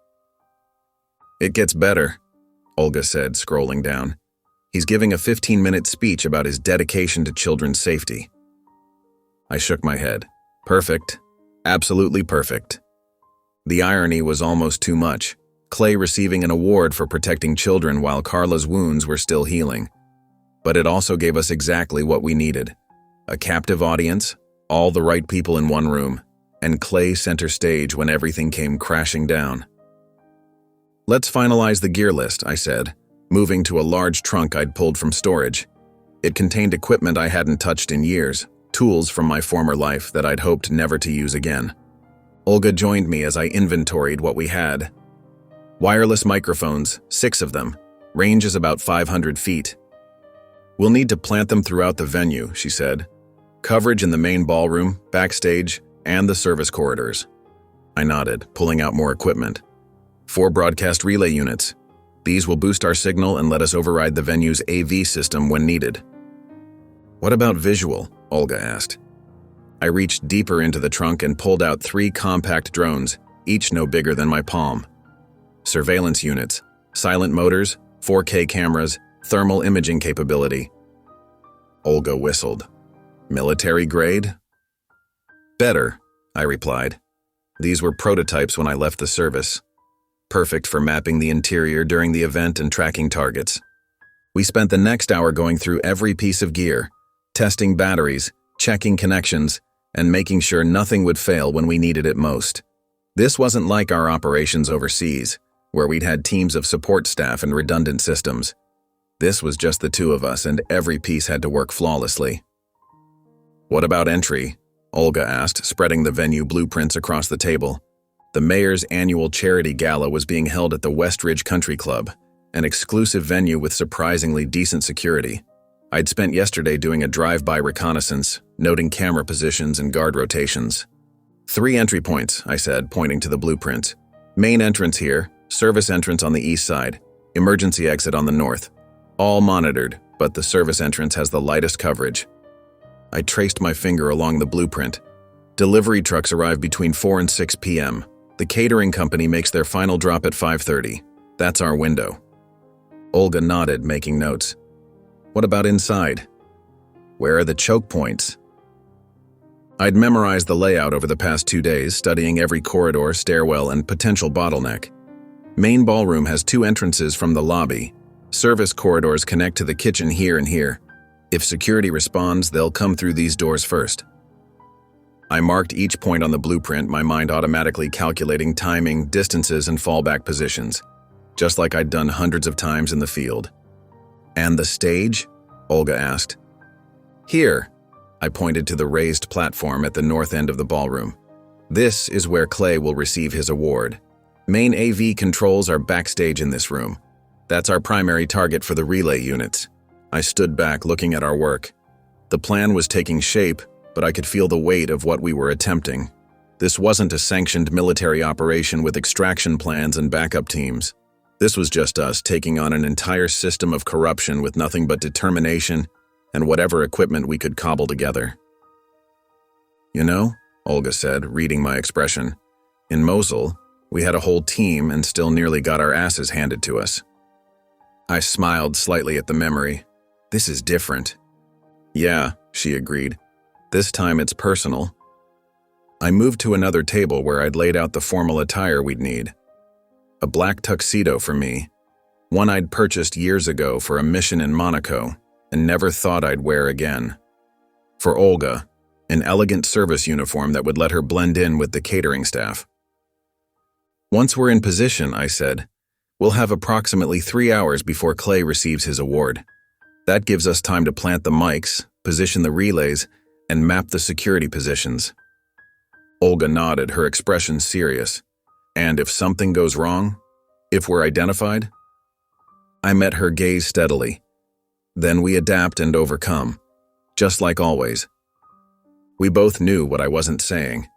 It gets better, Olga said, scrolling down. He's giving a 15-minute speech about his dedication to children's safety. I shook my head. Perfect. Absolutely perfect. The irony was almost too much. Clay receiving an award for protecting children while Carla's wounds were still healing. But it also gave us exactly what we needed. A captive audience, all the right people in one room, and Clay center stage when everything came crashing down. "Let's finalize the gear list," I said, moving to a large trunk I'd pulled from storage. It contained equipment I hadn't touched in years, tools from my former life that I'd hoped never to use again. Olga joined me as I inventoried what we had. Wireless microphones, 6 of them. Range is about 500 feet. "We'll need to plant them throughout the venue," she said. "Coverage in the main ballroom, backstage, and the service corridors." I nodded, pulling out more equipment. 4 broadcast relay units. These will boost our signal and let us override the venue's AV system when needed. "What about visual?" Olga asked. I reached deeper into the trunk and pulled out 3 compact drones, each no bigger than my palm. Surveillance units, silent motors, 4K cameras, thermal imaging capability. Olga whistled. "Military grade?" "Better," I replied. "These were prototypes when I left the service. Perfect for mapping the interior during the event and tracking targets." We spent the next hour going through every piece of gear, testing batteries, checking connections, and making sure nothing would fail when we needed it most. This wasn't like our operations overseas, where we'd had teams of support staff and redundant systems. This was just the 2 of us, and every piece had to work flawlessly. "What about entry?" Olga asked, spreading the venue blueprints across the table. The mayor's annual charity gala was being held at the Westridge Country Club, an exclusive venue with surprisingly decent security. I'd spent yesterday doing a drive-by reconnaissance, noting camera positions and guard rotations. 3 entry points, I said, pointing to the blueprints. "Main entrance here, service entrance on the east side, emergency exit on the north. All monitored, but the service entrance has the lightest coverage." I traced my finger along the blueprint. "Delivery trucks arrive between 4 and 6 p.m. The catering company makes their final drop at 5:30. That's our window." Olga nodded, making notes. "What about inside? Where are the choke points?" I'd memorized the layout over the past 2 days, studying every corridor, stairwell, and potential bottleneck. Main ballroom has 2 entrances from the lobby. Service corridors connect to the kitchen here and here. If security responds, they'll come through these doors first. I marked each point on the blueprint, my mind automatically calculating timing, distances, and fallback positions, just like I'd done hundreds of times in the field. "And the stage?" Olga asked. "Here." I pointed to the raised platform at the north end of the ballroom. "This is where Clay will receive his award. Main AV controls are backstage in this room. That's our primary target for the relay units." I stood back, looking at our work. The plan was taking shape, but I could feel the weight of what we were attempting. This wasn't a sanctioned military operation with extraction plans and backup teams. This was just us taking on an entire system of corruption with nothing but determination and whatever equipment we could cobble together. "You know," Olga said, reading my expression, "in Mosul, we had a whole team and still nearly got our asses handed to us." I smiled slightly at the memory. "This is different." "Yeah," she agreed. "This time it's personal." I moved to another table where I'd laid out the formal attire we'd need. A black tuxedo for me, one I'd purchased years ago for a mission in Monaco and never thought I'd wear again. For Olga, an elegant service uniform that would let her blend in with the catering staff. "Once we're in position," I said, "we'll have approximately 3 hours before Clay receives his award. That gives us time to plant the mics, position the relays, and map the security positions." Olga nodded, her expression serious. "And if something goes wrong? If we're identified?" I met her gaze steadily. "Then we adapt and overcome, just like always." We both knew what I wasn't saying.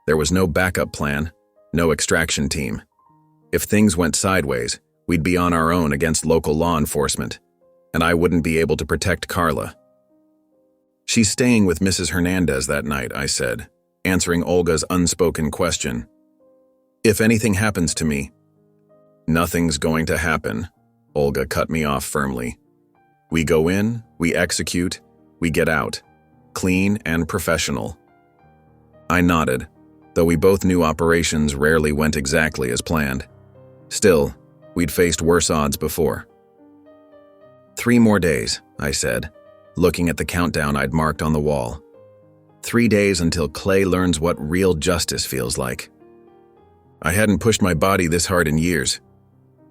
There was no backup plan, no extraction team. If things went sideways, we'd be on our own against local law enforcement, and I wouldn't be able to protect Carla. "She's staying with Mrs. Hernandez that night," I said, answering Olga's unspoken question. "If anything happens to me..." "Nothing's going to happen," Olga cut me off firmly. "We go in, we execute, we get out. Clean and professional." I nodded, though we both knew operations rarely went exactly as planned. Still, we'd faced worse odds before. 3 more days, I said. looking at the countdown I'd marked on the wall. 3 days until Clay learns what real justice feels like. I hadn't pushed my body this hard in years.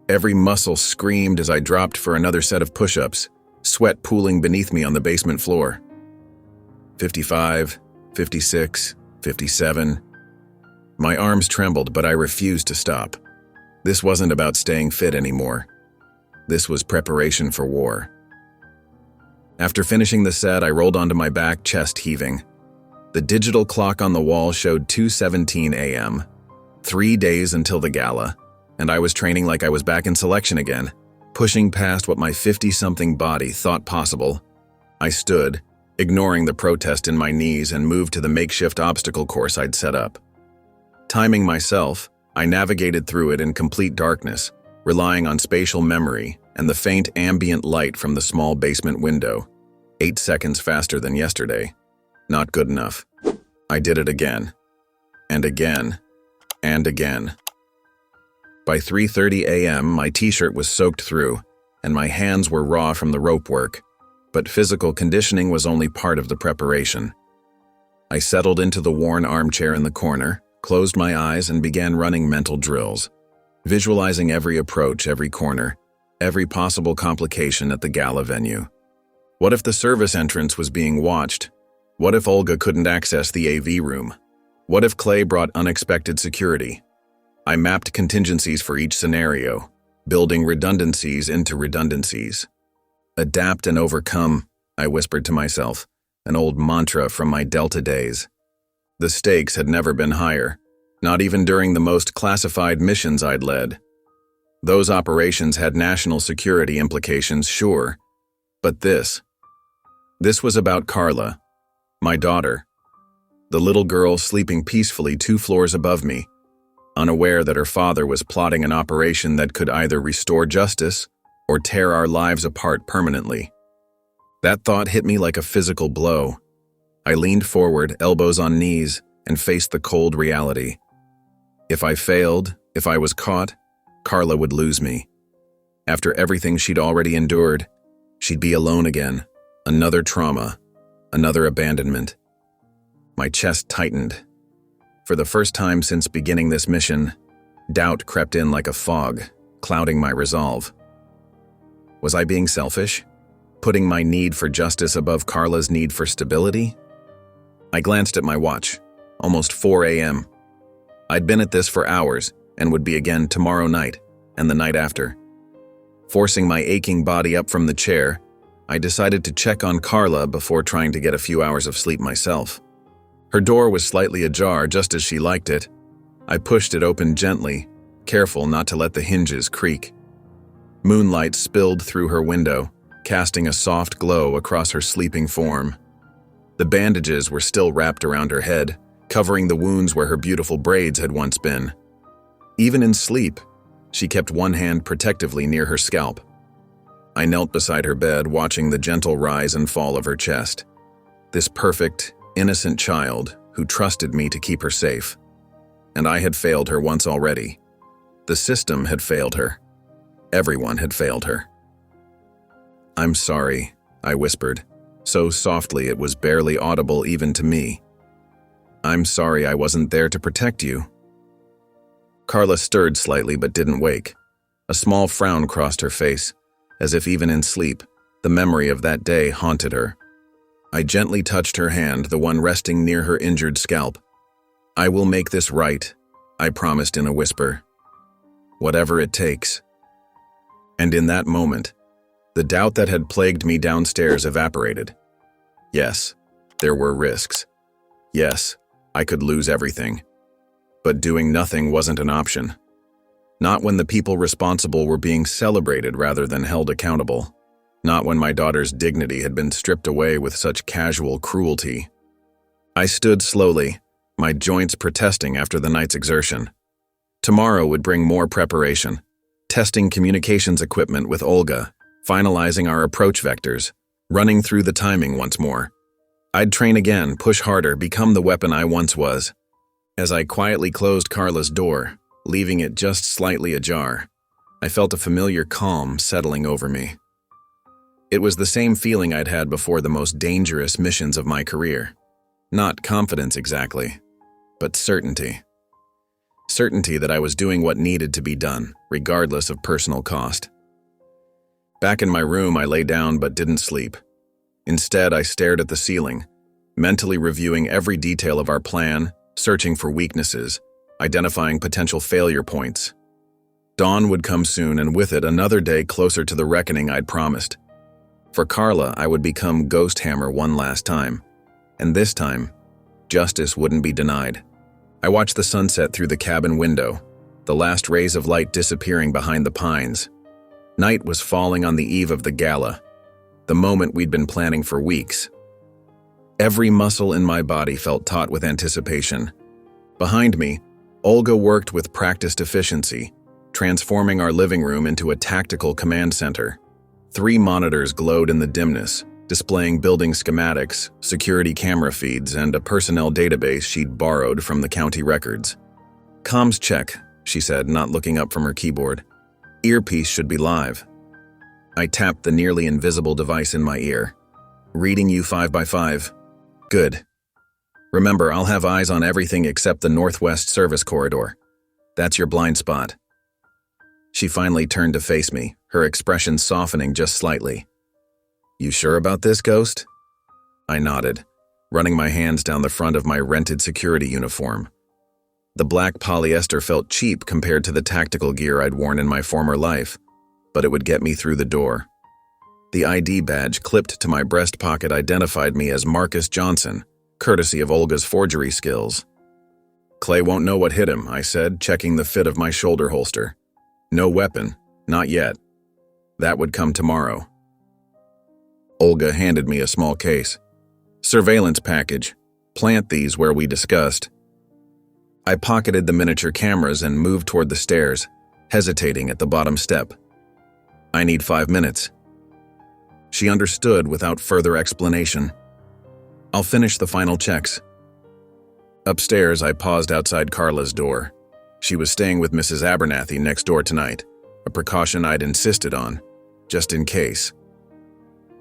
Every muscle screamed as I dropped for another set of push-ups, sweat pooling beneath me on the basement floor. 55, 56, 57. My arms trembled, but I refused to stop. This wasn't about staying fit anymore. This was preparation for war. After finishing the set, I rolled onto my back, chest heaving. The digital clock on the wall showed 2:17 a.m. 3 days until the gala, and I was training like I was back in selection again, pushing past what my 50-something body thought possible. I stood, ignoring the protest in my knees, and moved to the makeshift obstacle course I'd set up. Timing myself, I navigated through it in complete darkness, relying on spatial memory and the faint ambient light from the small basement window. 8 seconds faster than yesterday. Not good enough. I did it again. And again. And again. By 3:30 a.m., my t-shirt was soaked through, and my hands were raw from the rope work, but physical conditioning was only part of the preparation. I settled into the worn armchair in the corner, closed my eyes, and began running mental drills, visualizing every approach, every corner, every possible complication at the gala venue. What if the service entrance was being watched? What if Olga couldn't access the AV room? What if Clay brought unexpected security? I mapped contingencies for each scenario, building redundancies into redundancies. Adapt and overcome, I whispered to myself, an old mantra from my Delta days. The stakes had never been higher, not even during the most classified missions I'd led. Those operations had national security implications, sure, but this was about Carla, my daughter, the little girl sleeping peacefully 2 floors above me, unaware that her father was plotting an operation that could either restore justice or tear our lives apart permanently. That thought hit me like a physical blow. I leaned forward, elbows on knees, and faced the cold reality. If I failed, if I was caught, Carla would lose me. After everything she'd already endured, she'd be alone again. Another trauma, another abandonment. My chest tightened. For the first time since beginning this mission, doubt crept in like a fog, clouding my resolve. Was I being selfish? Putting my need for justice above Carla's need for stability? I glanced at my watch. Almost 4 a.m. I'd been at this for hours and would be again tomorrow night and the night after. Forcing my aching body up from the chair, I decided to check on Carla before trying to get a few hours of sleep myself. Her door was slightly ajar, just as she liked it. I pushed it open gently, careful not to let the hinges creak. Moonlight spilled through her window, casting a soft glow across her sleeping form. The bandages were still wrapped around her head, covering the wounds where her beautiful braids had once been. Even in sleep, she kept one hand protectively near her scalp. I knelt beside her bed, watching the gentle rise and fall of her chest. This perfect, innocent child who trusted me to keep her safe. And I had failed her once already. The system had failed her. Everyone had failed her. "I'm sorry," I whispered, so softly it was barely audible even to me. "I'm sorry I wasn't there to protect you." Carla stirred slightly but didn't wake. A small frown crossed her face, as if even in sleep, the memory of that day haunted her. I gently touched her hand, the one resting near her injured scalp. "I will make this right," I promised in a whisper. "Whatever it takes." And in that moment, the doubt that had plagued me downstairs evaporated. Yes, there were risks. Yes, I could lose everything. But doing nothing wasn't an option. Not when the people responsible were being celebrated rather than held accountable. Not when my daughter's dignity had been stripped away with such casual cruelty. I stood slowly, my joints protesting after the night's exertion. Tomorrow would bring more preparation, testing communications equipment with Olga, finalizing our approach vectors, running through the timing once more. I'd train again, push harder, become the weapon I once was. As I quietly closed Carla's door, leaving it just slightly ajar, I felt a familiar calm settling over me. It was the same feeling I'd had before the most dangerous missions of my career. Not confidence exactly, but certainty. Certainty that I was doing what needed to be done, regardless of personal cost. Back in my room, I lay down but didn't sleep. Instead, I stared at the ceiling, mentally reviewing every detail of our plan, searching for weaknesses, identifying potential failure points. Dawn would come soon, and with it, another day closer to the reckoning I'd promised. For Carla, I would become Ghost Hammer one last time. And this time, justice wouldn't be denied. I watched the sunset through the cabin window, the last rays of light disappearing behind the pines. Night was falling on the eve of the gala, the moment we'd been planning for weeks. Every muscle in my body felt taut with anticipation. Behind me, Olga worked with practiced efficiency, transforming our living room into a tactical command center. 3 monitors glowed in the dimness, displaying building schematics, security camera feeds, and a personnel database she'd borrowed from the county records. "Comms check," she said, not looking up from her keyboard. "Earpiece should be live." I tapped the nearly invisible device in my ear. "Reading you 5x5. Good. Remember, I'll have eyes on everything except the Northwest Service Corridor. That's your blind spot." She finally turned to face me, her expression softening just slightly. "You sure about this, Ghost?" I nodded, running my hands down the front of my rented security uniform. The black polyester felt cheap compared to the tactical gear I'd worn in my former life, but it would get me through the door. The ID badge clipped to my breast pocket identified me as Marcus Johnson, courtesy of Olga's forgery skills. "Clay won't know what hit him," I said, checking the fit of my shoulder holster. "No weapon, not yet. That would come tomorrow." Olga handed me a small case. "Surveillance package. Plant these where we discussed." I pocketed the miniature cameras and moved toward the stairs, hesitating at the bottom step. "I need 5 minutes." She understood without further explanation. "I'll finish the final checks." Upstairs, I paused outside Carla's door. She was staying with Mrs. Abernathy next door tonight, a precaution I'd insisted on, just in case.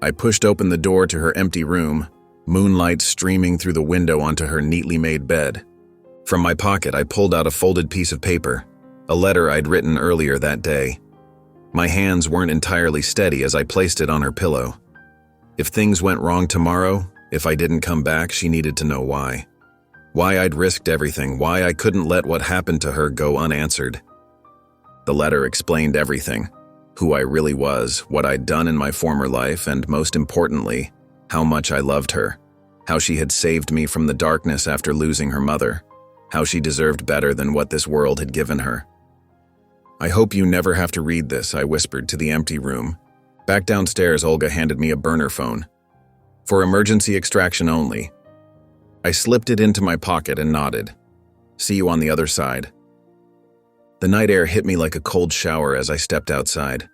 I pushed open the door to her empty room, moonlight streaming through the window onto her neatly made bed. From my pocket, I pulled out a folded piece of paper, a letter I'd written earlier that day. My hands weren't entirely steady as I placed it on her pillow. If things went wrong tomorrow, if I didn't come back, she needed to know why. Why I'd risked everything, why I couldn't let what happened to her go unanswered. The letter explained everything. Who I really was, what I'd done in my former life, and most importantly, how much I loved her. How she had saved me from the darkness after losing her mother. How she deserved better than what this world had given her. "I hope you never have to read this," I whispered to the empty room. Back downstairs, Olga handed me a burner phone. "For emergency extraction only." I slipped it into my pocket and nodded. "See you on the other side." The night air hit me like a cold shower as I stepped outside.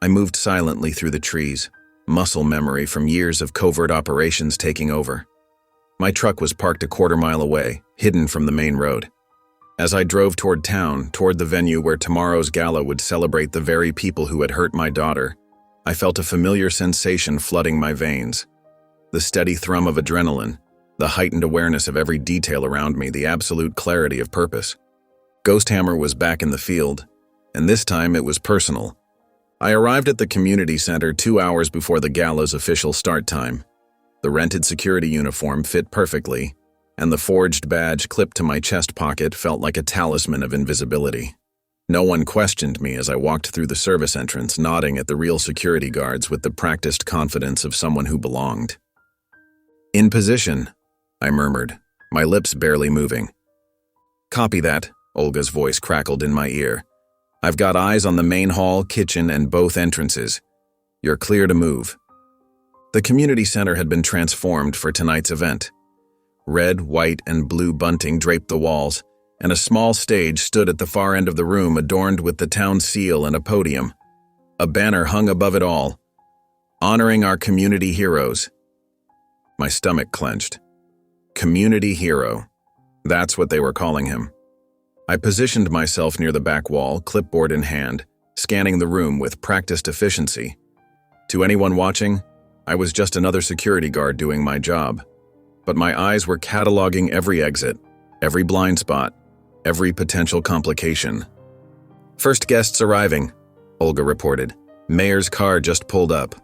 I moved silently through the trees, muscle memory from years of covert operations taking over. My truck was parked a quarter-mile away, hidden from the main road. As I drove toward town, toward the venue where tomorrow's gala would celebrate the very people who had hurt my daughter, I felt a familiar sensation flooding my veins. The steady thrum of adrenaline, the heightened awareness of every detail around me, the absolute clarity of purpose. Ghost Hammer was back in the field, and this time it was personal. I arrived at the community center 2 hours before the gala's official start time. The rented security uniform fit perfectly, and the forged badge clipped to my chest pocket felt like a talisman of invisibility. No one questioned me as I walked through the service entrance, nodding at the real security guards with the practiced confidence of someone who belonged. "In position," I murmured, my lips barely moving. "Copy that," Olga's voice crackled in my ear. "I've got eyes on the main hall, kitchen, and both entrances. You're clear to move." The community center had been transformed for tonight's event. Red, white, and blue bunting draped the walls, and a small stage stood at the far end of the room adorned with the town seal and a podium. A banner hung above it all, honoring our community heroes. My stomach clenched. Community hero. That's what they were calling him. I positioned myself near the back wall, clipboard in hand, scanning the room with practiced efficiency. To anyone watching, I was just another security guard doing my job. But my eyes were cataloging every exit, every blind spot, every potential complication. "First guests arriving," Olga reported. "Mayor's car just pulled up."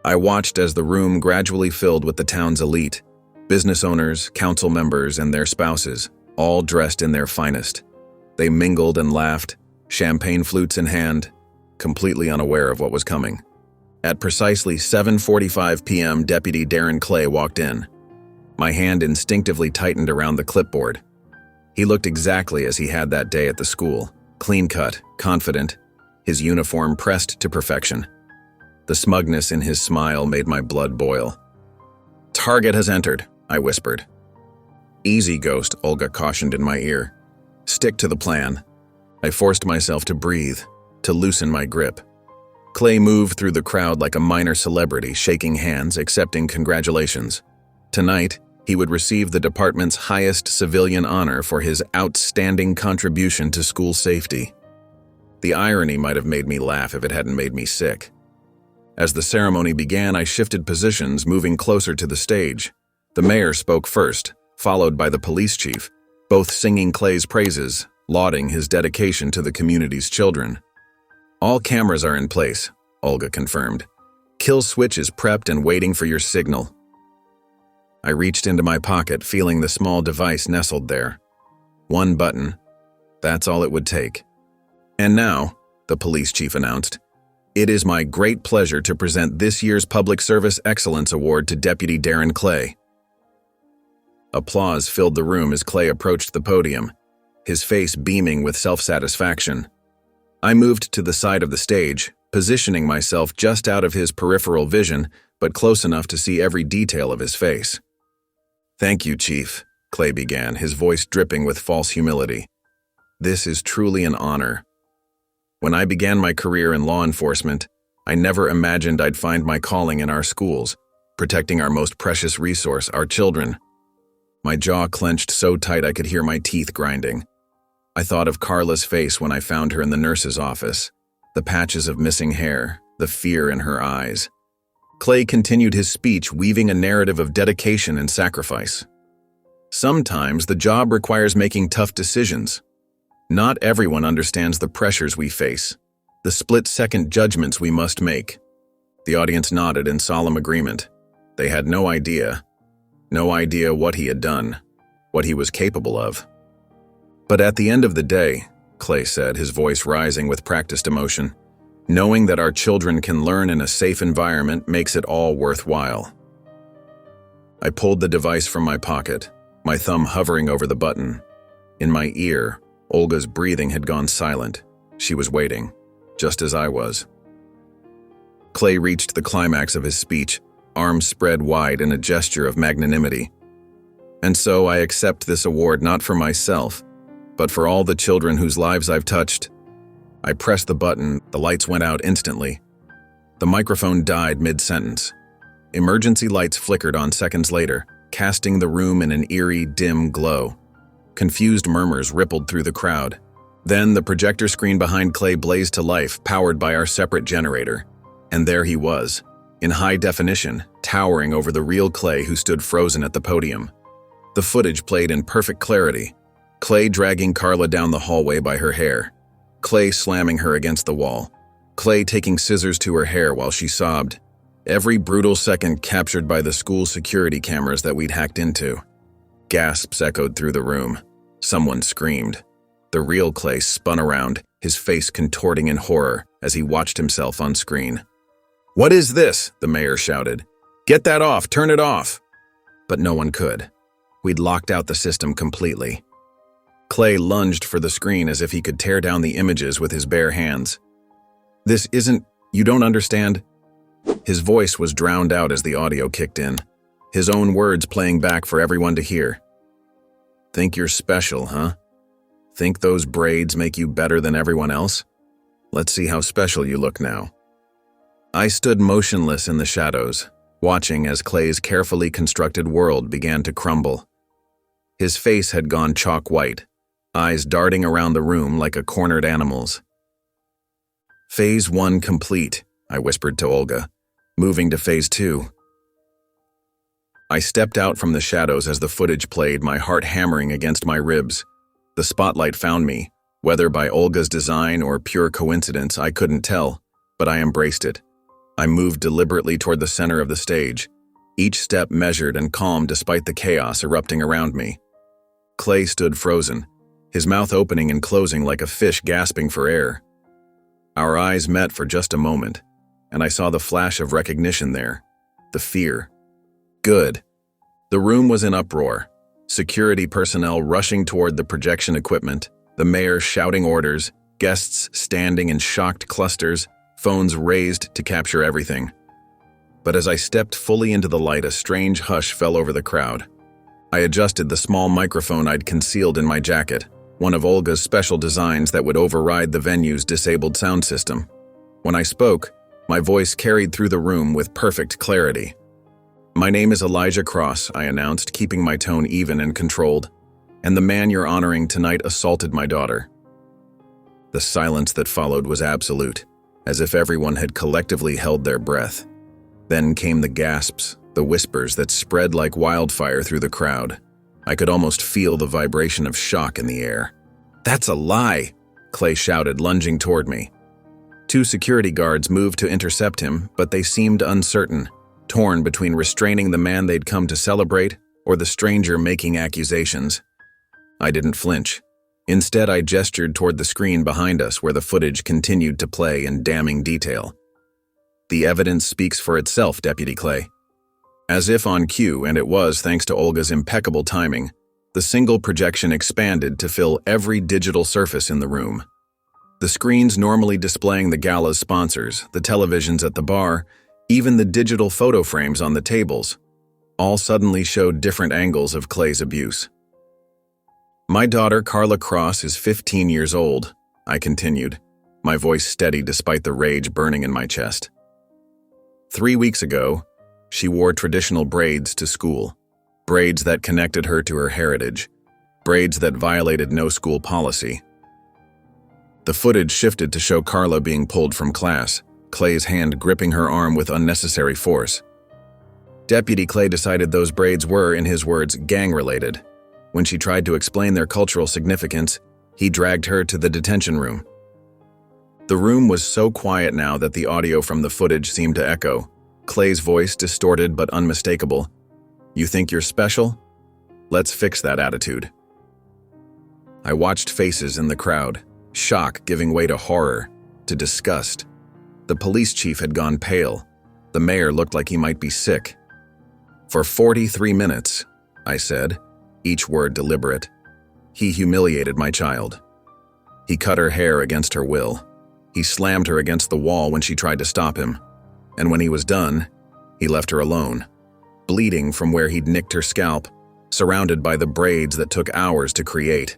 I watched as the room gradually filled with the town's elite, business owners, council members, and their spouses, all dressed in their finest. They mingled and laughed, champagne flutes in hand, completely unaware of what was coming. At precisely 7:45 p.m., Deputy Darren Clay walked in. My hand instinctively tightened around the clipboard. He looked exactly as he had that day at the school, clean-cut, confident, his uniform pressed to perfection. The smugness in his smile made my blood boil. "Target has entered," I whispered. "Easy, Ghost," Olga cautioned in my ear. "Stick to the plan." I forced myself to breathe, to loosen my grip. Clay moved through the crowd like a minor celebrity, shaking hands, accepting congratulations. Tonight, he would receive the department's highest civilian honor for his outstanding contribution to school safety. The irony might have made me laugh if it hadn't made me sick. As the ceremony began, I shifted positions, moving closer to the stage. The mayor spoke first, followed by the police chief, both singing Clay's praises, lauding his dedication to the community's children. "All cameras are in place," Olga confirmed. "Kill switch is prepped and waiting for your signal." I reached into my pocket, feeling the small device nestled there. One button. That's all it would take. "And now," the police chief announced, "it is my great pleasure to present this year's Public Service Excellence Award to Deputy Darren Clay." Applause filled the room as Clay approached the podium, his face beaming with self-satisfaction. I moved to the side of the stage, positioning myself just out of his peripheral vision, but close enough to see every detail of his face. "Thank you, Chief," Clay began, his voice dripping with false humility. "This is truly an honor. When I began my career in law enforcement, I never imagined I'd find my calling in our schools, protecting our most precious resource, our children." My jaw clenched so tight I could hear my teeth grinding. I thought of Carla's face when I found her in the nurse's office, the patches of missing hair, the fear in her eyes. Clay continued his speech, weaving a narrative of dedication and sacrifice. "Sometimes the job requires making tough decisions. Not everyone understands the pressures we face, the split-second judgments we must make." The audience nodded in solemn agreement. They had no idea what he had done, what he was capable of. "But at the end of the day," Clay said, his voice rising with practiced emotion, "knowing that our children can learn in a safe environment makes it all worthwhile." I pulled the device from my pocket, my thumb hovering over the button. In my ear, Olga's breathing had gone silent. She was waiting, just as I was. Clay reached the climax of his speech, arms spread wide in a gesture of magnanimity. "And so I accept this award not for myself, but for all the children whose lives I've touched." I pressed the button, the lights went out instantly. The microphone died mid-sentence. Emergency lights flickered on seconds later, casting the room in an eerie, dim glow. Confused murmurs rippled through the crowd. Then the projector screen behind Clay blazed to life, powered by our separate generator. And there he was, in high definition, towering over the real Clay who stood frozen at the podium. The footage played in perfect clarity. Clay dragging Carla down the hallway by her hair. Clay slamming her against the wall. Clay taking scissors to her hair while she sobbed. Every brutal second captured by the school security cameras that we'd hacked into. Gasps echoed through the room. Someone screamed. The real Clay spun around, his face contorting in horror as he watched himself on screen. "What is this?" the mayor shouted. "Get that off! Turn it off!" But no one could. We'd locked out the system completely. Clay lunged for the screen as if he could tear down the images with his bare hands. "This isn't... You don't understand?" His voice was drowned out as the audio kicked in, his own words playing back for everyone to hear. "Think you're special, huh? Think those braids make you better than everyone else? Let's see how special you look now." I stood motionless in the shadows, watching as Clay's carefully constructed world began to crumble. His face had gone chalk white, eyes darting around the room like a cornered animal's. "Phase 1 complete," I whispered to Olga. Moving to phase 2. I stepped out from the shadows as the footage played, my heart hammering against my ribs. The spotlight found me. Whether by Olga's design or pure coincidence, I couldn't tell, but I embraced it. I moved deliberately toward the center of the stage, each step measured and calm despite the chaos erupting around me. Clay stood frozen, his mouth opening and closing like a fish gasping for air. Our eyes met for just a moment, and I saw the flash of recognition there, the fear. Good. The room was in uproar, security personnel rushing toward the projection equipment, the mayor shouting orders, guests standing in shocked clusters, phones raised to capture everything. But as I stepped fully into the light, a strange hush fell over the crowd. I adjusted the small microphone I'd concealed in my jacket, one of Olga's special designs that would override the venue's disabled sound system. When I spoke, my voice carried through the room with perfect clarity. "My name is Elijah Cross," I announced, keeping my tone even and controlled, "and the man you're honoring tonight assaulted my daughter." The silence that followed was absolute, as if everyone had collectively held their breath. Then came the gasps, the whispers that spread like wildfire through the crowd. I could almost feel the vibration of shock in the air. "That's a lie!" Clay shouted, lunging toward me. 2 security guards moved to intercept him, but they seemed uncertain, torn between restraining the man they'd come to celebrate or the stranger making accusations. I didn't flinch. Instead, I gestured toward the screen behind us where the footage continued to play in damning detail. "The evidence speaks for itself, Deputy Clay." As if on cue, and it was thanks to Olga's impeccable timing, the single projection expanded to fill every digital surface in the room. The screens normally displaying the gala's sponsors, the televisions at the bar, even the digital photo frames on the tables, all suddenly showed different angles of Clay's abuse. "My daughter, Carla Cross, is 15 years old," I continued, my voice steady despite the rage burning in my chest. 3 weeks ago, she wore traditional braids to school, braids that connected her to her heritage, braids that violated no school policy. The footage shifted to show Carla being pulled from class, Clay's hand gripping her arm with unnecessary force. Deputy Clay decided those braids were, in his words, gang-related. When she tried to explain their cultural significance, he dragged her to the detention room. The room was so quiet now that the audio from the footage seemed to echo, Clay's voice distorted but unmistakable. "You think you're special? Let's fix that attitude." I watched faces in the crowd, shock giving way to horror, to disgust. The police chief had gone pale. The mayor looked like he might be sick. "For 43 minutes, I said, each word deliberate, "he humiliated my child. He cut her hair against her will. He slammed her against the wall when she tried to stop him. And when he was done, he left her alone, bleeding from where he'd nicked her scalp, surrounded by the braids that took hours to create.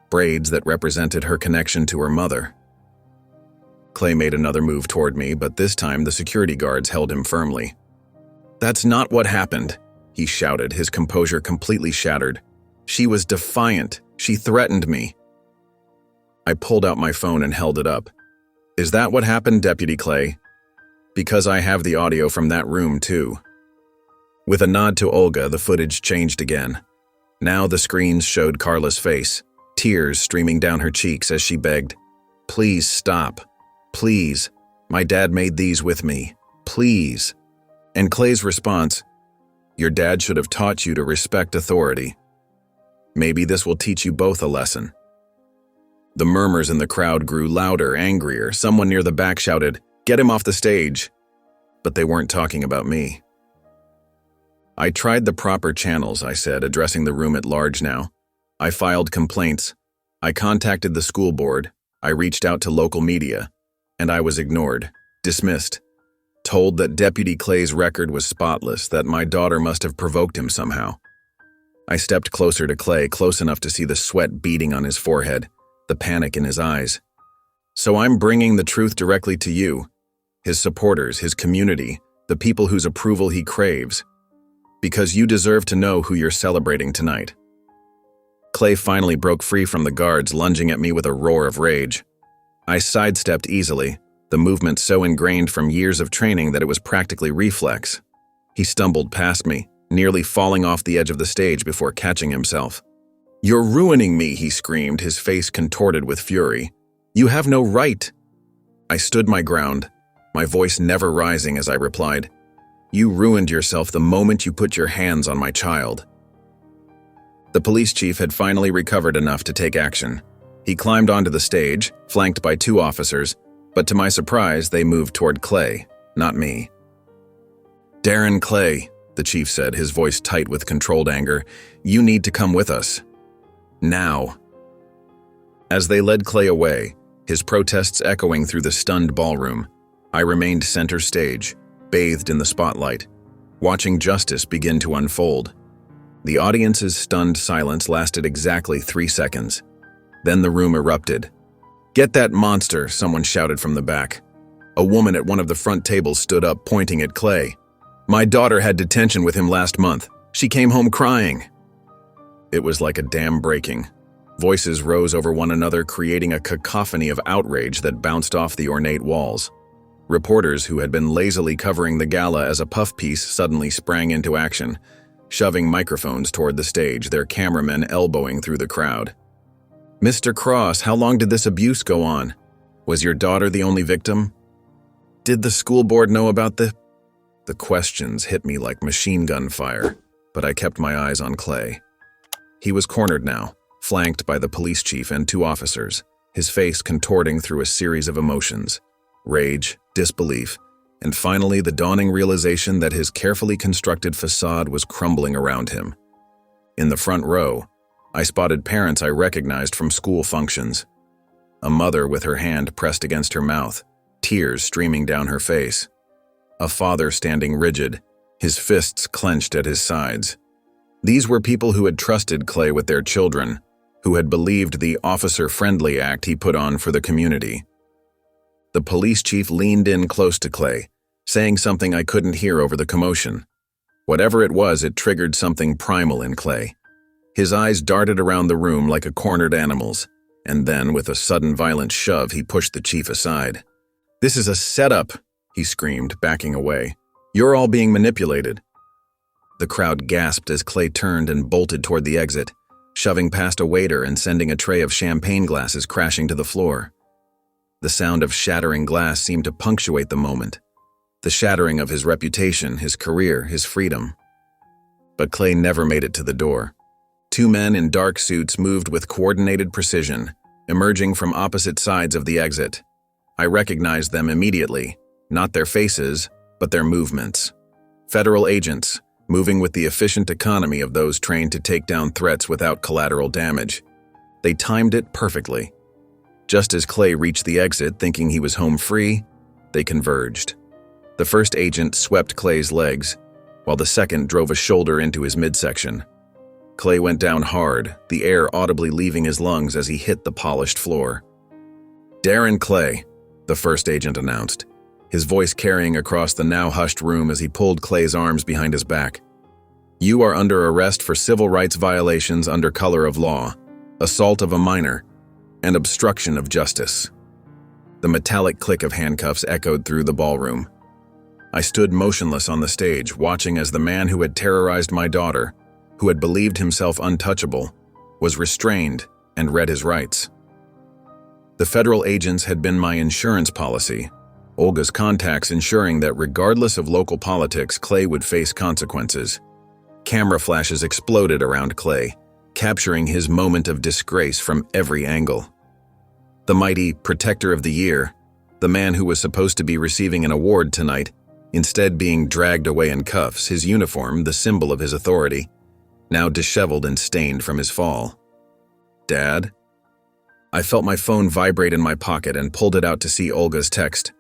Braids that represented her connection to her mother." Clay made another move toward me, but this time the security guards held him firmly. "That's not what happened," he shouted, his composure completely shattered. "She was defiant. She threatened me." I pulled out my phone and held it up. "Is that what happened, Deputy Clay? Because I have the audio from that room, too." With a nod to Olga, the footage changed again. Now the screens showed Carla's face, tears streaming down her cheeks as she begged, "Please stop. Please. My dad made these with me. Please." And Clay's response, "Your dad should have taught you to respect authority. Maybe this will teach you both a lesson." The murmurs in the crowd grew louder, angrier. Someone near the back shouted, "Get him off the stage." But they weren't talking about me. "I tried the proper channels," I said, addressing the room at large now. "I filed complaints. I contacted the school board. I reached out to local media. And I was ignored, dismissed, told that Deputy Clay's record was spotless, that my daughter must have provoked him somehow." I stepped closer to Clay, close enough to see the sweat beading on his forehead, the panic in his eyes. "So I'm bringing the truth directly to you, his supporters, his community, the people whose approval he craves, because you deserve to know who you're celebrating tonight." Clay finally broke free from the guards, lunging at me with a roar of rage. I sidestepped easily, the movement so ingrained from years of training that it was practically reflex. He stumbled past me, nearly falling off the edge of the stage before catching himself. "You're ruining me," he screamed, his face contorted with fury. "You have no right." I stood my ground, my voice never rising as I replied, "You ruined yourself the moment you put your hands on my child." The police chief had finally recovered enough to take action. He climbed onto the stage, flanked by 2 officers, but to my surprise, they moved toward Clay, not me. "Darren Clay," the chief said, his voice tight with controlled anger, "you need to come with us. Now." As they led Clay away, his protests echoing through the stunned ballroom, I remained center stage, bathed in the spotlight, watching justice begin to unfold. The audience's stunned silence lasted exactly 3 seconds. Then the room erupted. "Get that monster," someone shouted from the back. A woman at one of the front tables stood up, pointing at Clay. "My daughter had detention with him last month. She came home crying." It was like a dam breaking. Voices rose over one another, creating a cacophony of outrage that bounced off the ornate walls. Reporters who had been lazily covering the gala as a puff piece suddenly sprang into action, shoving microphones toward the stage, their cameramen elbowing through the crowd. "Mr. Cross, how long did this abuse go on? Was your daughter the only victim? Did the school board know about the—" The questions hit me like machine gun fire, but I kept my eyes on Clay. He was cornered now, flanked by the police chief and 2 officers, his face contorting through a series of emotions: rage, disbelief, and finally the dawning realization that his carefully constructed facade was crumbling around him. In the front row, I spotted parents I recognized from school functions. A mother with her hand pressed against her mouth, tears streaming down her face. A father standing rigid, his fists clenched at his sides. These were people who had trusted Clay with their children, who had believed the officer-friendly act he put on for the community. The police chief leaned in close to Clay, saying something I couldn't hear over the commotion. Whatever it was, it triggered something primal in Clay. His eyes darted around the room like a cornered animal's, and then, with a sudden violent shove, he pushed the chief aside. "This is a setup," he screamed, backing away. "You're all being manipulated." The crowd gasped as Clay turned and bolted toward the exit, shoving past a waiter and sending a tray of champagne glasses crashing to the floor. The sound of shattering glass seemed to punctuate the moment. The shattering of his reputation, his career, his freedom. But Clay never made it to the door. 2 men in dark suits moved with coordinated precision, emerging from opposite sides of the exit. I recognized them immediately, not their faces, but their movements. Federal agents, moving with the efficient economy of those trained to take down threats without collateral damage. They timed it perfectly. Just as Clay reached the exit, thinking he was home free, they converged. The first agent swept Clay's legs, while the second drove a shoulder into his midsection. Clay went down hard, the air audibly leaving his lungs as he hit the polished floor. "Darren Clay," the first agent announced, his voice carrying across the now hushed room as he pulled Clay's arms behind his back. "You are under arrest for civil rights violations under color of law, assault of a minor, and obstruction of justice." The metallic click of handcuffs echoed through the ballroom. I stood motionless on the stage, watching as the man who had terrorized my daughter, who had believed himself untouchable, was restrained and read his rights. The federal agents had been my insurance policy, Olga's contacts ensuring that regardless of local politics, Clay would face consequences. Camera flashes exploded around Clay, capturing his moment of disgrace from every angle. The mighty Protector of the Year, the man who was supposed to be receiving an award tonight, instead being dragged away in cuffs, his uniform, the symbol of his authority, now disheveled and stained from his fall. "Dad?" I felt my phone vibrate in my pocket and pulled it out to see Olga's text.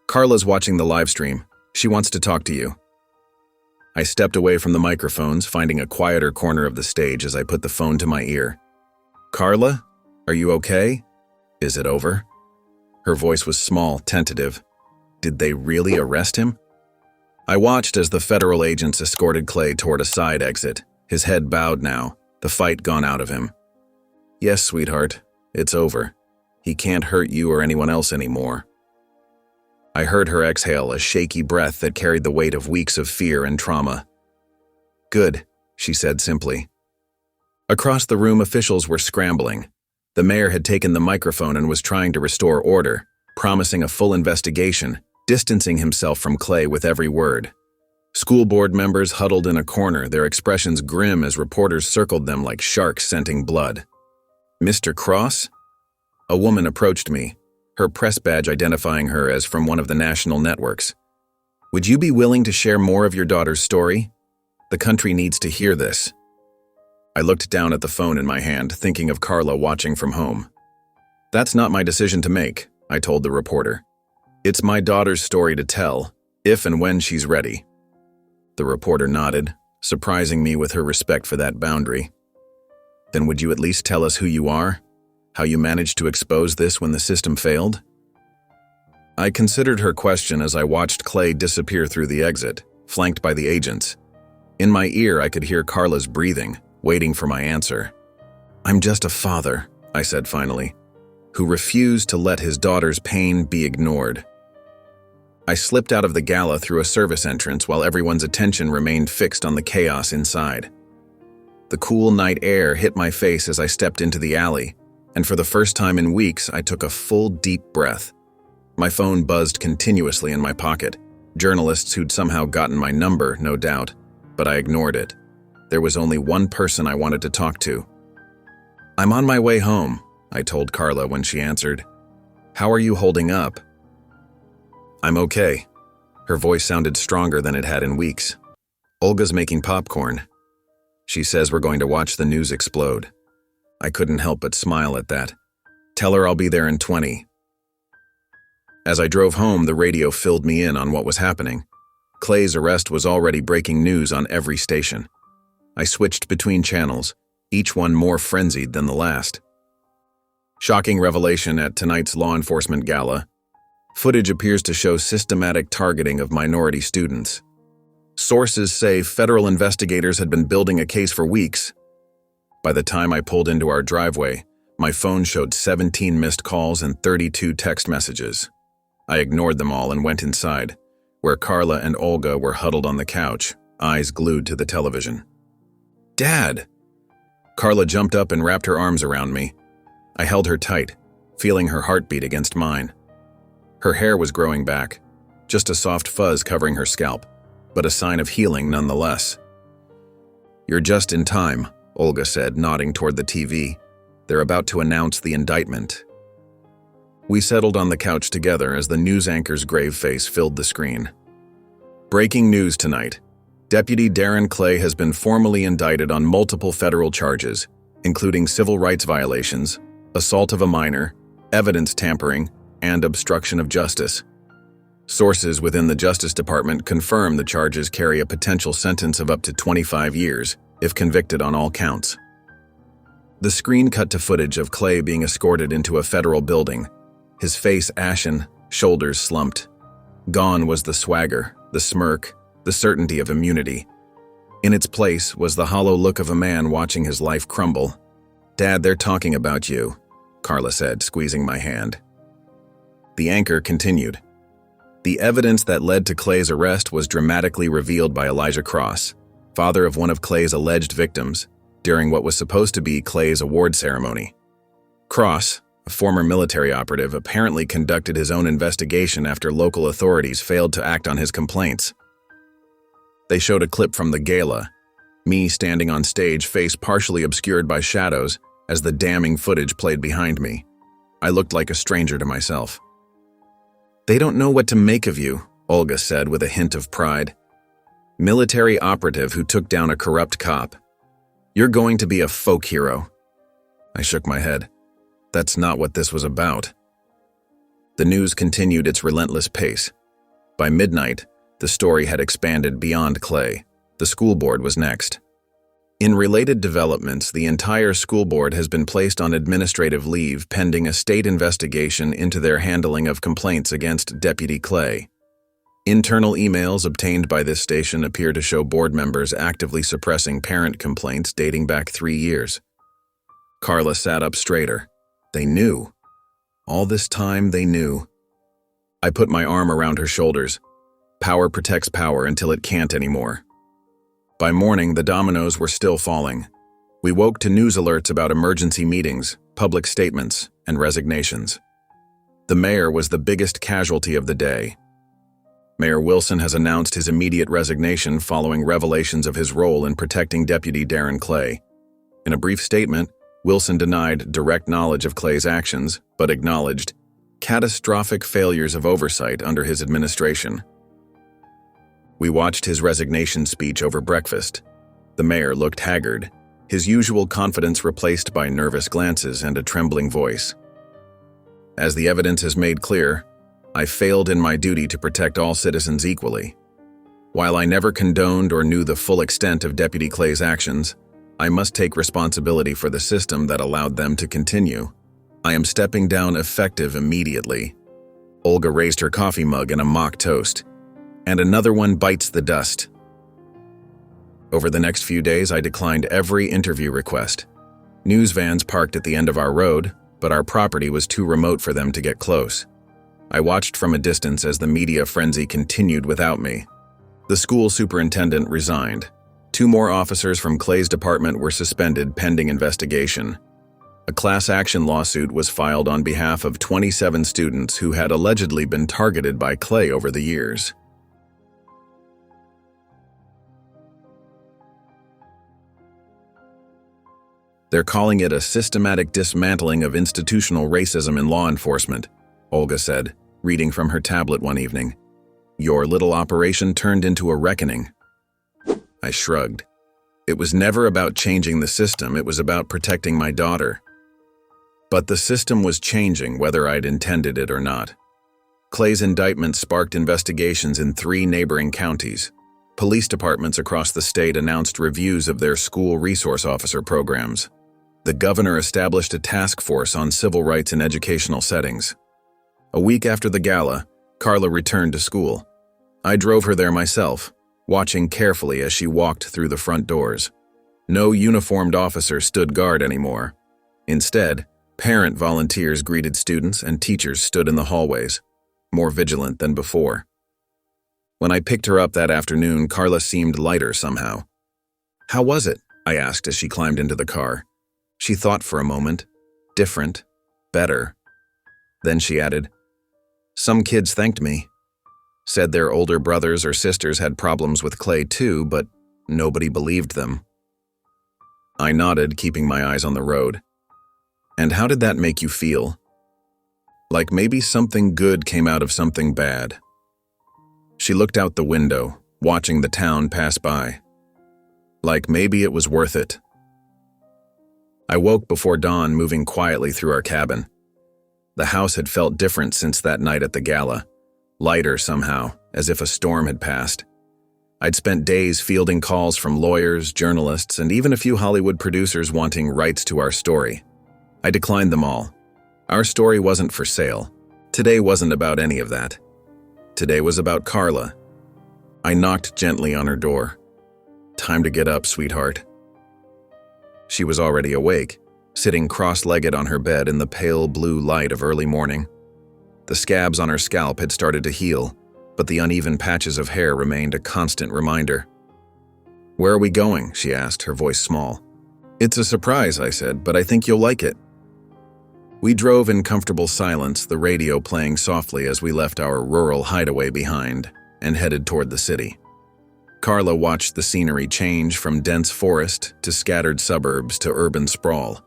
"Carla's watching the live stream. She wants to talk to you." I stepped away from the microphones, finding a quieter corner of the stage as I put the phone to my ear. "Carla? Are you okay? Is it over?" Her voice was small, tentative. Did they really arrest him? I watched as the federal agents escorted Clay toward a side exit, his head bowed now, the fight gone out of him. "Yes, sweetheart, it's over. He can't hurt you or anyone else anymore." I heard her exhale a shaky breath that carried the weight of weeks of fear and trauma. "Good," she said simply. Across the room, officials were scrambling. The mayor had taken the microphone and was trying to restore order, promising a full investigation, distancing himself from Clay with every word. School board members huddled in a corner, their expressions grim as reporters circled them like sharks scenting blood. "Mr. Cross?" A woman approached me, her press badge identifying her as from one of the national networks. "Would you be willing to share more of your daughter's story? The country needs to hear this." I looked down at the phone in my hand, thinking of Carla watching from home. "That's not my decision to make," I told the reporter. "It's my daughter's story to tell, if and when she's ready." The reporter nodded, surprising me with her respect for that boundary. "Then would you at least tell us who you are? How you managed to expose this when the system failed?" I considered her question as I watched Clay disappear through the exit, flanked by the agents. In my ear, I could hear Carla's breathing, waiting for my answer. "I'm just a father," I said finally, "who refused to let his daughter's pain be ignored." I slipped out of the gala through a service entrance while everyone's attention remained fixed on the chaos inside. The cool night air hit my face as I stepped into the alley, and for the first time in weeks, I took a full, deep breath. My phone buzzed continuously in my pocket. Journalists who'd somehow gotten my number, no doubt, but I ignored it. There was only one person I wanted to talk to. "I'm on my way home," I told Carla when she answered. "How are you holding up?" "I'm okay." Her voice sounded stronger than it had in weeks. "Olga's making popcorn. She says we're going to watch the news explode." I couldn't help but smile at that. "Tell her I'll be there in 20. As I drove home, the radio filled me in on what was happening. Clay's arrest was already breaking news on every station. I switched between channels, each one more frenzied than the last. Shocking revelation at tonight's law enforcement gala. Footage appears to show systematic targeting of minority students. Sources say federal investigators had been building a case for weeks. By the time I pulled into our driveway, my phone showed 17 missed calls and 32 text messages. I ignored them all and went inside, where Carla and Olga were huddled on the couch, eyes glued to the television. "Dad!" Carla jumped up and wrapped her arms around me. I held her tight, feeling her heartbeat against mine. Her hair was growing back, just a soft fuzz covering her scalp, but a sign of healing nonetheless. "You're just in time," Olga said, nodding toward the TV. "They're about to announce the indictment." We settled on the couch together as the news anchor's grave face filled the screen. Breaking news tonight. Deputy Darren Clay has been formally indicted on multiple federal charges, including civil rights violations, assault of a minor, evidence tampering, and obstruction of justice. Sources within the Justice Department confirm the charges carry a potential sentence of up to 25 years, if convicted on all counts. The screen cut to footage of Clay being escorted into a federal building, his face ashen, shoulders slumped. Gone was the swagger, the smirk, the certainty of immunity. In its place was the hollow look of a man watching his life crumble. "Dad, they're talking about you," Carla said, squeezing my hand. The anchor continued. The evidence that led to Clay's arrest was dramatically revealed by Elijah Cross, father of one of Clay's alleged victims, during what was supposed to be Clay's award ceremony. Cross, a former military operative, apparently conducted his own investigation after local authorities failed to act on his complaints. They showed a clip from the gala, me standing on stage, face partially obscured by shadows, as the damning footage played behind me. I looked like a stranger to myself. "They don't know what to make of you," Olga said with a hint of pride. "Military operative who took down a corrupt cop. You're going to be a folk hero." I shook my head. That's not what this was about. The news continued its relentless pace. By midnight, the story had expanded beyond Clay. The school board was next. In related developments, the entire school board has been placed on administrative leave pending a state investigation into their handling of complaints against Deputy Clay. Internal emails obtained by this station appear to show board members actively suppressing parent complaints dating back 3 years. Carla sat up straighter. They knew. All this time, they knew. I put my arm around her shoulders. Power protects power until it can't anymore. By morning, the dominoes were still falling. We woke to news alerts about emergency meetings, public statements, and resignations. The mayor was the biggest casualty of the day. Mayor Wilson has announced his immediate resignation following revelations of his role in protecting Deputy Darren Clay. In a brief statement, Wilson denied direct knowledge of Clay's actions, but acknowledged catastrophic failures of oversight under his administration. We watched his resignation speech over breakfast. The mayor looked haggard, his usual confidence replaced by nervous glances and a trembling voice. As the evidence has made clear, I failed in my duty to protect all citizens equally. While I never condoned or knew the full extent of Deputy Clay's actions, I must take responsibility for the system that allowed them to continue. I am stepping down effective immediately. Olga raised her coffee mug in a mock toast. And another one bites the dust. Over the next few days, I declined every interview request. News vans parked at the end of our road, but our property was too remote for them to get close. I watched from a distance as the media frenzy continued without me. The school superintendent resigned. 2 more officers from Clay's department were suspended pending investigation. A class action lawsuit was filed on behalf of 27 students who had allegedly been targeted by Clay over the years. They're calling it a systematic dismantling of institutional racism in law enforcement, Olga said, reading from her tablet one evening. Your little operation turned into a reckoning. I shrugged. It was never about changing the system, it was about protecting my daughter. But the system was changing whether I'd intended it or not. Clay's indictment sparked investigations in 3 neighboring counties. Police departments across the state announced reviews of their school resource officer programs. The governor established a task force on civil rights in educational settings. A week after the gala, Carla returned to school. I drove her there myself, watching carefully as she walked through the front doors. No uniformed officer stood guard anymore. Instead, parent volunteers greeted students and teachers stood in the hallways, more vigilant than before. When I picked her up that afternoon, Carla seemed lighter somehow. How was it? I asked as she climbed into the car. She thought for a moment. Different. Better. Then she added, Some kids thanked me. Said their older brothers or sisters had problems with Clay too, but nobody believed them. I nodded, keeping my eyes on the road. And how did that make you feel? Like maybe something good came out of something bad. She looked out the window, watching the town pass by. Like maybe it was worth it. I woke before dawn, moving quietly through our cabin. The house had felt different since that night at the gala, lighter somehow, as if a storm had passed. I'd spent days fielding calls from lawyers, journalists, and even a few Hollywood producers wanting rights to our story. I declined them all. Our story wasn't for sale. Today wasn't about any of that. Today was about Carla. I knocked gently on her door. Time to get up, sweetheart. She was already awake, sitting cross-legged on her bed in the pale blue light of early morning. The scabs on her scalp had started to heal, but the uneven patches of hair remained a constant reminder. Where are we going? She asked, her voice small. It's a surprise, I said, but I think you'll like it. We drove in comfortable silence, the radio playing softly as we left our rural hideaway behind and headed toward the city. Carla watched the scenery change from dense forest to scattered suburbs to urban sprawl.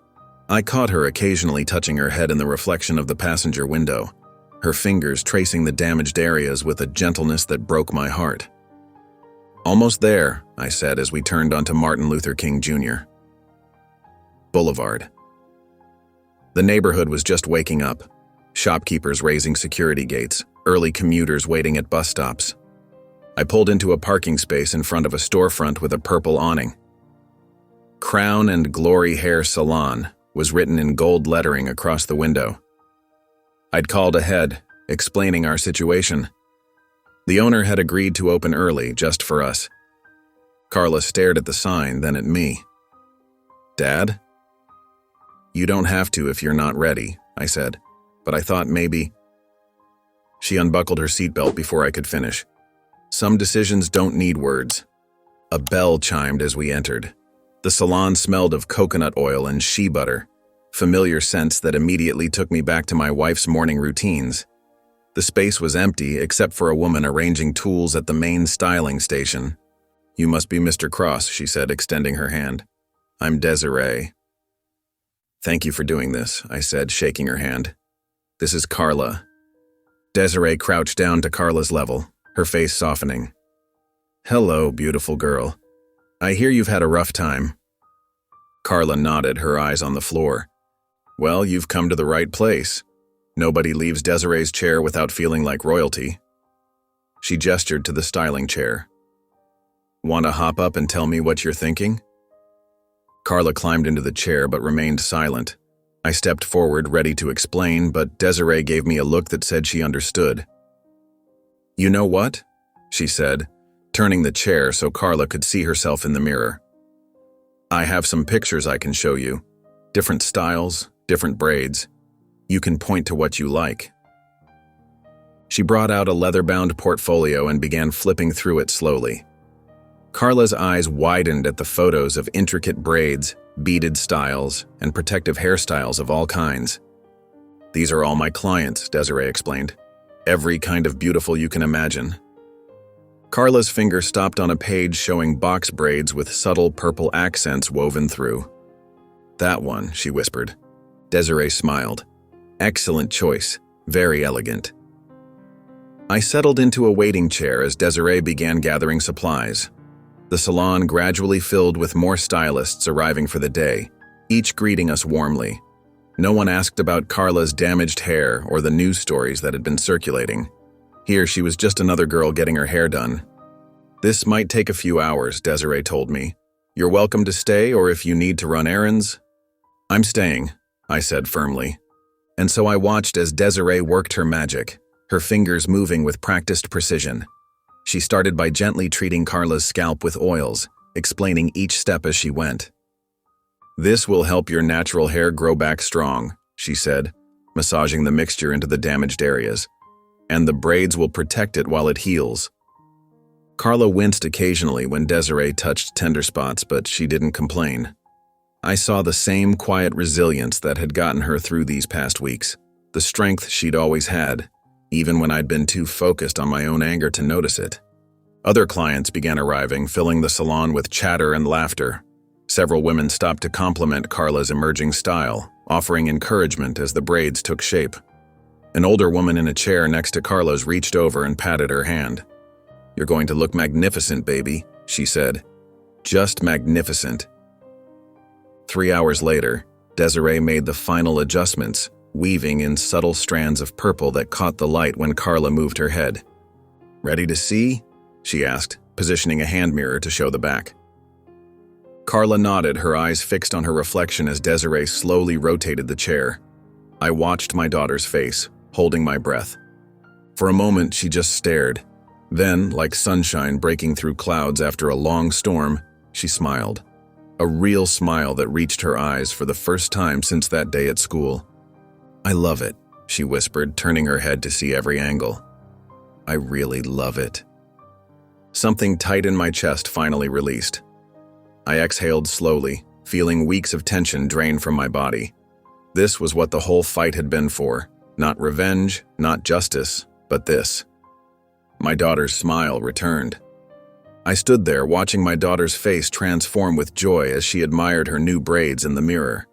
I caught her occasionally touching her head in the reflection of the passenger window, her fingers tracing the damaged areas with a gentleness that broke my heart. Almost there, I said as we turned onto Martin Luther King Jr. Boulevard. The neighborhood was just waking up, shopkeepers raising security gates, early commuters waiting at bus stops. I pulled into a parking space in front of a storefront with a purple awning. Crown and Glory Hair Salon was written in gold lettering across the window. I'd called ahead, explaining our situation. The owner had agreed to open early just for us. Carla stared at the sign, then at me. Dad? You don't have to if you're not ready, I said, but I thought maybe. She unbuckled her seatbelt before I could finish. Some decisions don't need words. A bell chimed as we entered. The salon smelled of coconut oil and shea butter, familiar scents that immediately took me back to my wife's morning routines. The space was empty except for a woman arranging tools at the main styling station. "You must be Mr. Cross," she said, extending her hand. "I'm Desiree." "Thank you for doing this," I said, shaking her hand. "This is Carla." Desiree crouched down to Carla's level, her face softening. "Hello, beautiful girl. I hear you've had a rough time." Carla nodded, her eyes on the floor. "Well, you've come to the right place. Nobody leaves Desiree's chair without feeling like royalty." She gestured to the styling chair. "Want to hop up and tell me what you're thinking?" Carla climbed into the chair but remained silent. I stepped forward, ready to explain, but Desiree gave me a look that said she understood. "You know what?" she said, turning the chair so Carla could see herself in the mirror. "I have some pictures I can show you. Different styles, different braids. You can point to what you like." She brought out a leather-bound portfolio and began flipping through it slowly. Carla's eyes widened at the photos of intricate braids, beaded styles, and protective hairstyles of all kinds. "These are all my clients," Desiree explained. "Every kind of beautiful you can imagine." Carla's finger stopped on a page showing box braids with subtle purple accents woven through. "That one," she whispered. Desiree smiled. "Excellent choice. Very elegant." I settled into a waiting chair as Desiree began gathering supplies. The salon gradually filled with more stylists arriving for the day, each greeting us warmly. No one asked about Carla's damaged hair or the news stories that had been circulating. Here she was just another girl getting her hair done. "This might take a few hours," Desiree told me. "You're welcome to stay, or if you need to run errands." "I'm staying," I said firmly. And so I watched as Desiree worked her magic, her fingers moving with practiced precision. She started by gently treating Carla's scalp with oils, explaining each step as she went. "This will help your natural hair grow back strong," she said, massaging the mixture into the damaged areas. "And the braids will protect it while it heals." Carla winced occasionally when Desiree touched tender spots, but she didn't complain. I saw the same quiet resilience that had gotten her through these past weeks, the strength she'd always had, even when I'd been too focused on my own anger to notice it. Other clients began arriving, filling the salon with chatter and laughter. Several women stopped to compliment Carla's emerging style, offering encouragement as the braids took shape. An older woman in a chair next to Carla's reached over and patted her hand. "You're going to look magnificent, baby," she said. "Just magnificent." 3 hours later, Desiree made the final adjustments, weaving in subtle strands of purple that caught the light when Carla moved her head. "Ready to see?" she asked, positioning a hand mirror to show the back. Carla nodded, her eyes fixed on her reflection as Desiree slowly rotated the chair. I watched my daughter's face, holding my breath. For a moment, she just stared. Then, like sunshine breaking through clouds after a long storm, she smiled. A real smile that reached her eyes for the first time since that day at school. "I love it," she whispered, turning her head to see every angle. "I really love it." Something tight in my chest finally released. I exhaled slowly, feeling weeks of tension drain from my body. This was what the whole fight had been for. Not revenge, not justice, but this. My daughter's smile returned. I stood there watching my daughter's face transform with joy as she admired her new braids in the mirror.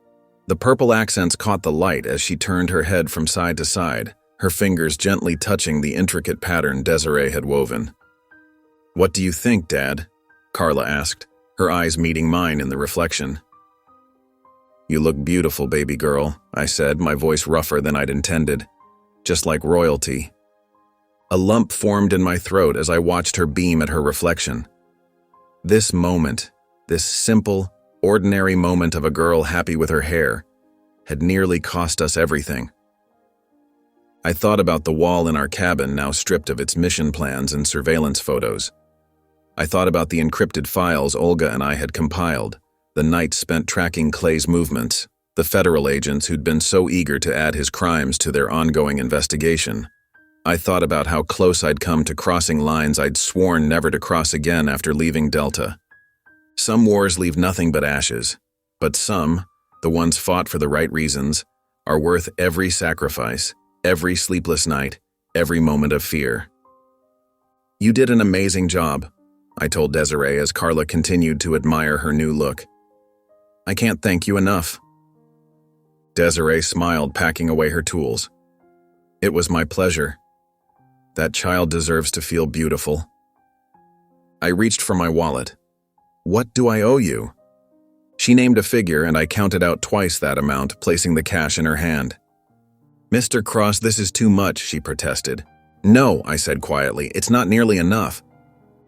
The purple accents caught the light as she turned her head from side to side, her fingers gently touching the intricate pattern Desiree had woven. "What do you think, Dad?" Carla asked, her eyes meeting mine in the reflection. "You look beautiful, baby girl," I said, my voice rougher than I'd intended. "Just like royalty." A lump formed in my throat as I watched her beam at her reflection. This moment, this simple, ordinary moment of a girl happy with her hair, had nearly cost us everything. I thought about the wall in our cabin now stripped of its mission plans and surveillance photos. I thought about the encrypted files Olga and I had compiled, the nights spent tracking Clay's movements, the federal agents who'd been so eager to add his crimes to their ongoing investigation. I thought about how close I'd come to crossing lines I'd sworn never to cross again after leaving Delta. Some wars leave nothing but ashes, but some, the ones fought for the right reasons, are worth every sacrifice, every sleepless night, every moment of fear. You did an amazing job, I told Desiree as Carla continued to admire her new look. I can't thank you enough. Desiree smiled, packing away her tools. It was my pleasure. That child deserves to feel beautiful. I reached for my wallet. What do I owe you? She named a figure and I counted out twice that amount, placing the cash in her hand. Mr. Cross, this is too much, she protested. No, I said quietly, it's not nearly enough.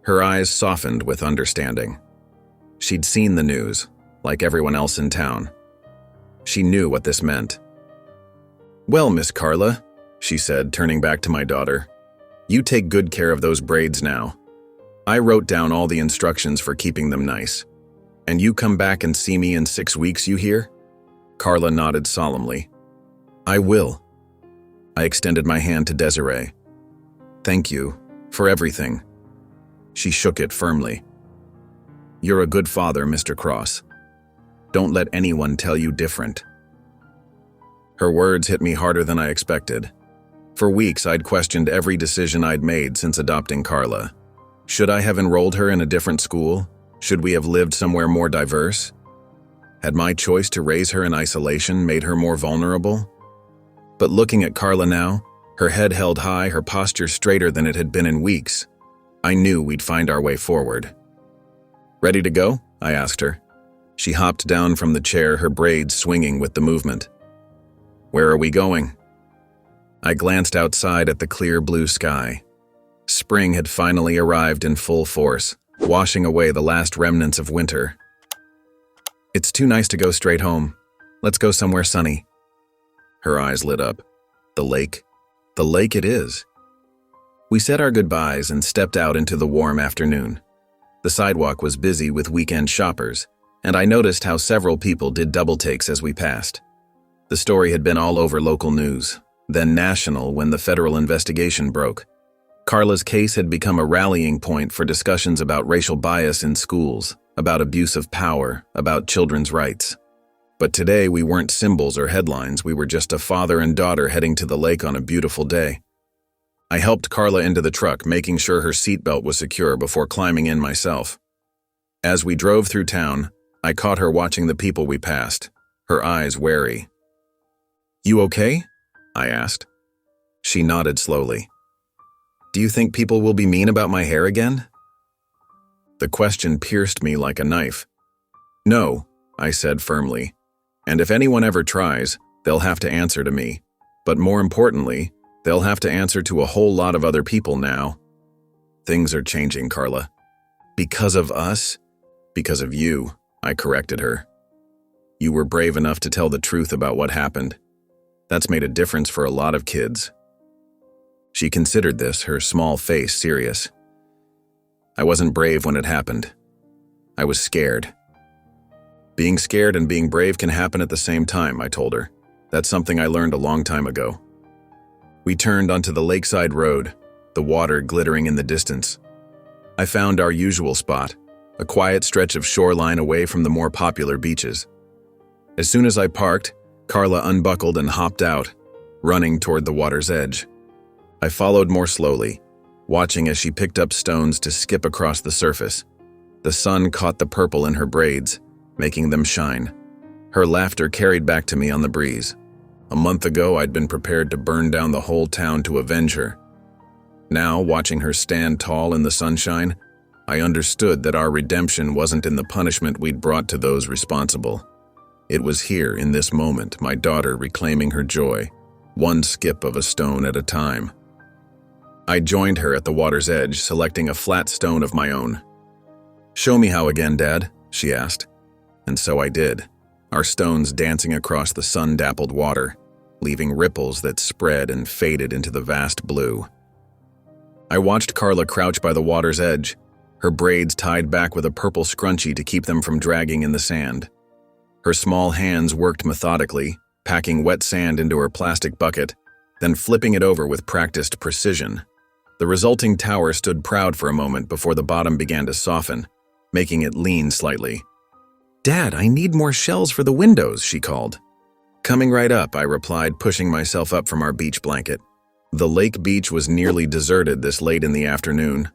Her eyes softened with understanding. She'd seen the news, like everyone else in town. She knew what this meant. Well, Miss Carla, she said, turning back to my daughter, you take good care of those braids now. I wrote down all the instructions for keeping them nice. And you come back and see me in 6 weeks, you hear? Carla nodded solemnly. I will. I extended my hand to Desiree. Thank you for everything. She shook it firmly. You're a good father, Mr. Cross. Don't let anyone tell you different. Her words hit me harder than I expected. For weeks, I'd questioned every decision I'd made since adopting Carla. Should I have enrolled her in a different school? Should we have lived somewhere more diverse? Had my choice to raise her in isolation made her more vulnerable? But looking at Carla now, her head held high, her posture straighter than it had been in weeks, I knew we'd find our way forward. Ready to go? I asked her. She hopped down from the chair, her braids swinging with the movement. Where are we going? I glanced outside at the clear blue sky. Spring had finally arrived in full force, washing away the last remnants of winter. It's too nice to go straight home. Let's go somewhere sunny. Her eyes lit up. The lake? The lake it is. We said our goodbyes and stepped out into the warm afternoon. The sidewalk was busy with weekend shoppers, and I noticed how several people did double takes as we passed. The story had been all over local news, then national when the federal investigation broke. Carla's case had become a rallying point for discussions about racial bias in schools, about abuse of power, about children's rights. But today we weren't symbols or headlines, we were just a father and daughter heading to the lake on a beautiful day. I helped Carla into the truck, making sure her seatbelt was secure before climbing in myself. As we drove through town, I caught her watching the people we passed, her eyes wary. You okay? I asked. She nodded slowly. Do you think people will be mean about my hair again? The question pierced me like a knife. No, I said firmly. And if anyone ever tries, they'll have to answer to me. But more importantly, they'll have to answer to a whole lot of other people now. Things are changing, Carla. Because of us? Because of you, I corrected her. You were brave enough to tell the truth about what happened. That's made a difference for a lot of kids. She considered this, her small face serious. I wasn't brave when it happened. I was scared. Being scared and being brave can happen at the same time, I told her. That's something I learned a long time ago. We turned onto the lakeside road, the water glittering in the distance. I found our usual spot, a quiet stretch of shoreline away from the more popular beaches. As soon as I parked, Carla unbuckled and hopped out, running toward the water's edge. I followed more slowly, watching as she picked up stones to skip across the surface. The sun caught the purple in her braids, making them shine. Her laughter carried back to me on the breeze. A month ago, I'd been prepared to burn down the whole town to avenge her. Now, watching her stand tall in the sunshine, I understood that our redemption wasn't in the punishment we'd brought to those responsible. It was here, in this moment, my daughter reclaiming her joy, one skip of a stone at a time. I joined her at the water's edge, selecting a flat stone of my own. Show me how again, Dad, she asked. And so I did, our stones dancing across the sun-dappled water, leaving ripples that spread and faded into the vast blue. I watched Carla crouch by the water's edge, her braids tied back with a purple scrunchie to keep them from dragging in the sand. Her small hands worked methodically, packing wet sand into her plastic bucket, then flipping it over with practiced precision. The resulting tower stood proud for a moment before the bottom began to soften, making it lean slightly. "Dad, I need more shells for the windows," she called. "Coming right up," I replied, pushing myself up from our beach blanket. The lake beach was nearly deserted this late in the afternoon.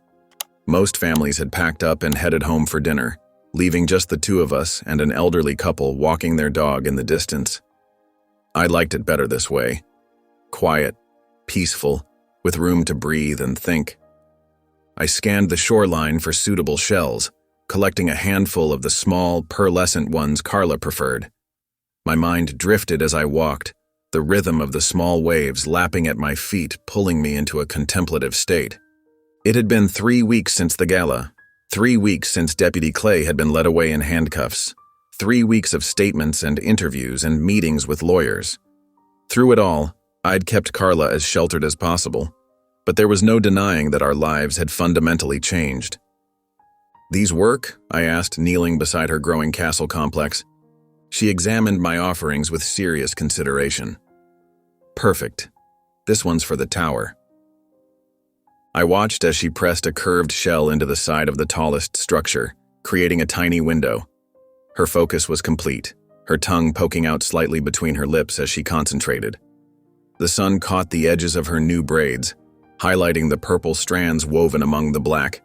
Most families had packed up and headed home for dinner, leaving just the two of us and an elderly couple walking their dog in the distance. I liked it better this way. Quiet, peaceful, with room to breathe and think. I scanned the shoreline for suitable shells, collecting a handful of the small, pearlescent ones Carla preferred. My mind drifted as I walked, the rhythm of the small waves lapping at my feet pulling me into a contemplative state. It had been 3 weeks since the gala, 3 weeks since Deputy Clay had been led away in handcuffs, 3 weeks of statements and interviews and meetings with lawyers. Through it all, I'd kept Carla as sheltered as possible, but there was no denying that our lives had fundamentally changed. "These work?" I asked, kneeling beside her growing castle complex. She examined my offerings with serious consideration. "Perfect. This one's for the tower." I watched as she pressed a curved shell into the side of the tallest structure, creating a tiny window. Her focus was complete, her tongue poking out slightly between her lips as she concentrated. The sun caught the edges of her new braids, highlighting the purple strands woven among the black.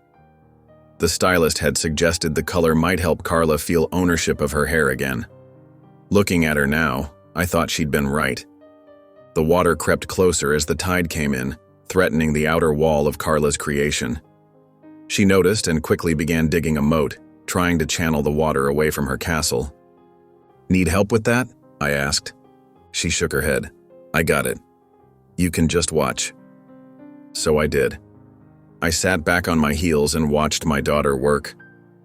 The stylist had suggested the color might help Carla feel ownership of her hair again. Looking at her now, I thought she'd been right. The water crept closer as the tide came in, threatening the outer wall of Carla's creation. She noticed and quickly began digging a moat, trying to channel the water away from her castle. "Need help with that?" I asked. She shook her head. "I got it. You can just watch." So I did. I sat back on my heels and watched my daughter work,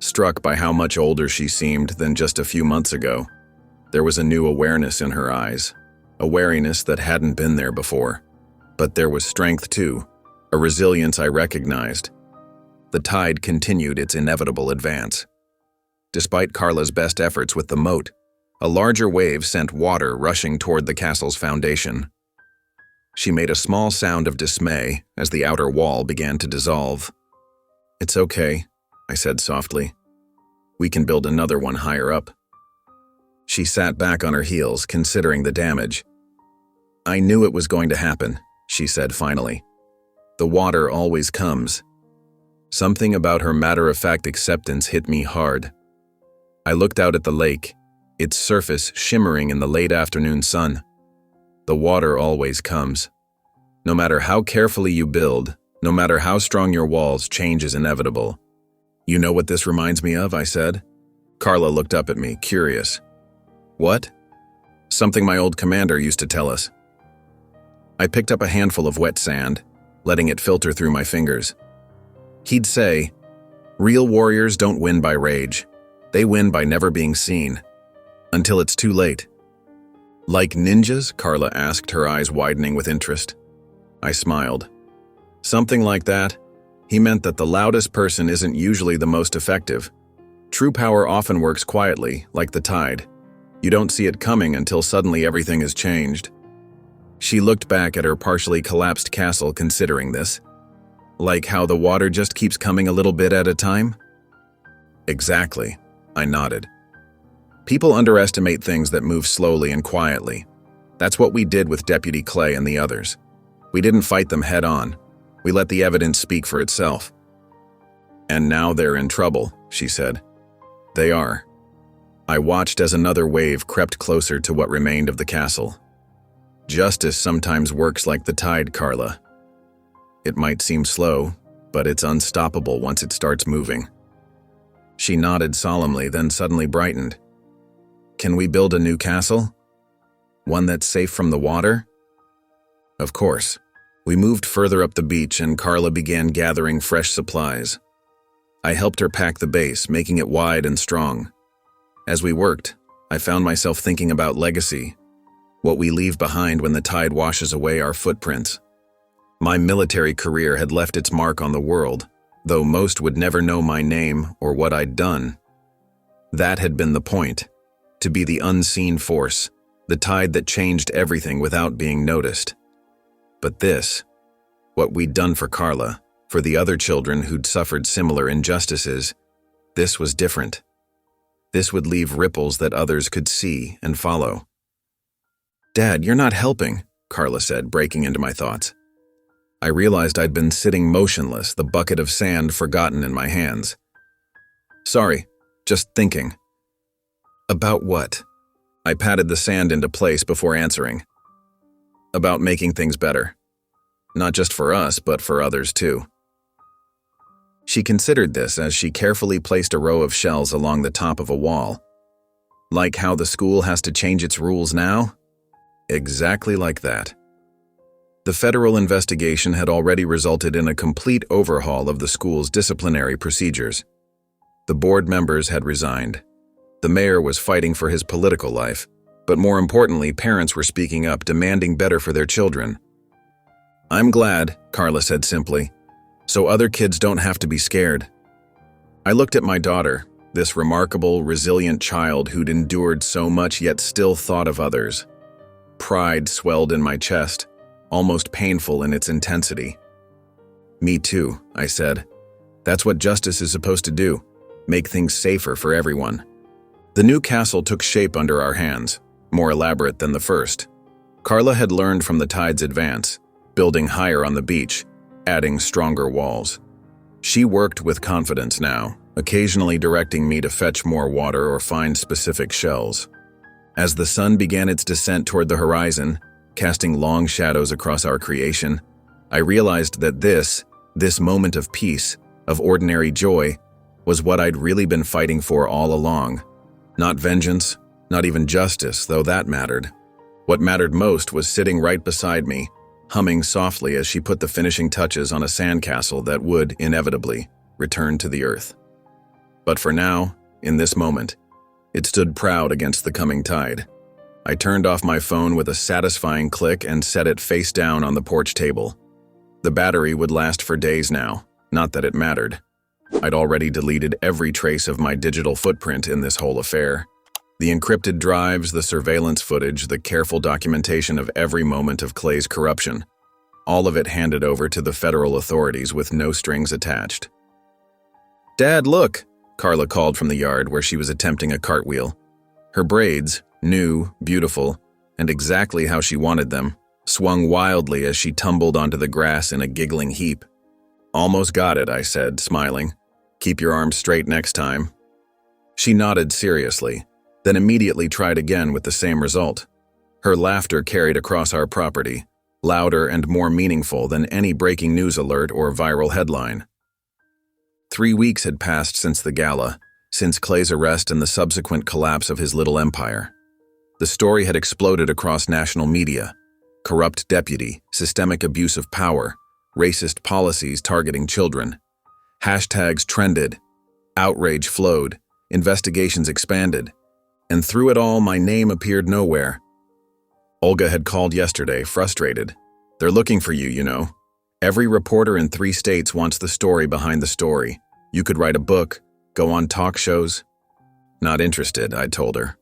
struck by how much older she seemed than just a few months ago. There was a new awareness in her eyes, a wariness that hadn't been there before. But there was strength too, a resilience I recognized. The tide continued its inevitable advance. Despite Carla's best efforts with the moat, a larger wave sent water rushing toward the castle's foundation. She made a small sound of dismay as the outer wall began to dissolve. "It's okay," I said softly. "We can build another one higher up." She sat back on her heels, considering the damage. "I knew it was going to happen," she said finally. "The water always comes." Something about her matter-of-fact acceptance hit me hard. I looked out at the lake, its surface shimmering in the late afternoon sun. The water always comes. No matter how carefully you build, no matter how strong your walls, change is inevitable. "You know what this reminds me of?" I said. Carla looked up at me, curious. "What?" "Something my old commander used to tell us." I picked up a handful of wet sand, letting it filter through my fingers. He'd say, "Real warriors don't win by rage. They win by never being seen. Until it's too late." "Like ninjas?" Carla asked, her eyes widening with interest. I smiled. "Something like that. He meant that the loudest person isn't usually the most effective. True power often works quietly, like the tide. You don't see it coming until suddenly everything has changed." She looked back at her partially collapsed castle, considering this. "Like how the water just keeps coming a little bit at a time?" "Exactly," I nodded. "People underestimate things that move slowly and quietly. That's what we did with Deputy Clay and the others. We didn't fight them head on. We let the evidence speak for itself." "And now they're in trouble," she said. "They are." I watched as another wave crept closer to what remained of the castle. "Justice sometimes works like the tide, Carla. It might seem slow, but it's unstoppable once it starts moving." She nodded solemnly, then suddenly brightened. "Can we build a new castle? One that's safe from the water?" Of course. We moved further up the beach and Carla began gathering fresh supplies. I helped her pack the base, making it wide and strong. As we worked, I found myself thinking about legacy, what we leave behind when the tide washes away our footprints. My military career had left its mark on the world, though most would never know my name or what I'd done. That had been the point, to be the unseen force, the tide that changed everything without being noticed. But this, what we'd done for Carla, for the other children who'd suffered similar injustices, this was different. This would leave ripples that others could see and follow. "Dad, you're not helping," Carla said, breaking into my thoughts. I realized I'd been sitting motionless, the bucket of sand forgotten in my hands. "Sorry, just thinking." "About what?" I patted the sand into place before answering. "About making things better. Not just for us, but for others too." She considered this as she carefully placed a row of shells along the top of a wall. "Like how the school has to change its rules now?" Exactly like that. The federal investigation had already resulted in a complete overhaul of the school's disciplinary procedures. The board members had resigned. The mayor was fighting for his political life, but more importantly, parents were speaking up, demanding better for their children. "I'm glad," Carla said simply, "so other kids don't have to be scared." I looked at my daughter, this remarkable, resilient child who'd endured so much yet still thought of others. Pride swelled in my chest, almost painful in its intensity. "Me too," I said. "That's what justice is supposed to do, make things safer for everyone." The new castle took shape under our hands, more elaborate than the first. Carla had learned from the tide's advance, building higher on the beach, adding stronger walls. She worked with confidence now, occasionally directing me to fetch more water or find specific shells. As the sun began its descent toward the horizon, casting long shadows across our creation, I realized that this moment of peace, of ordinary joy, was what I'd really been fighting for all along. Not vengeance, not even justice, though that mattered. What mattered most was sitting right beside me, humming softly as she put the finishing touches on a sandcastle that would, inevitably, return to the earth. But for now, in this moment, it stood proud against the coming tide. I turned off my phone with a satisfying click and set it face down on the porch table. The battery would last for days now, not that it mattered. I'd already deleted every trace of my digital footprint in this whole affair. The encrypted drives, the surveillance footage, the careful documentation of every moment of Clay's corruption. All of it handed over to the federal authorities with no strings attached. "Dad, look!" Carla called from the yard where she was attempting a cartwheel. Her braids, new, beautiful, and exactly how she wanted them, swung wildly as she tumbled onto the grass in a giggling heap. "Almost got it," I said, smiling. "Keep your arms straight next time." She nodded seriously, then immediately tried again with the same result. Her laughter carried across our property, louder and more meaningful than any breaking news alert or viral headline. 3 weeks had passed since the gala, since Clay's arrest and the subsequent collapse of his little empire. The story had exploded across national media. Corrupt deputy, systemic abuse of power, racist policies targeting children. Hashtags trended, outrage flowed, investigations expanded, and through it all my name appeared nowhere. Olga had called yesterday, frustrated. "They're looking for you, you know. Every reporter in 3 states wants the story behind the story. You could write a book, go on talk shows." "Not interested," I told her.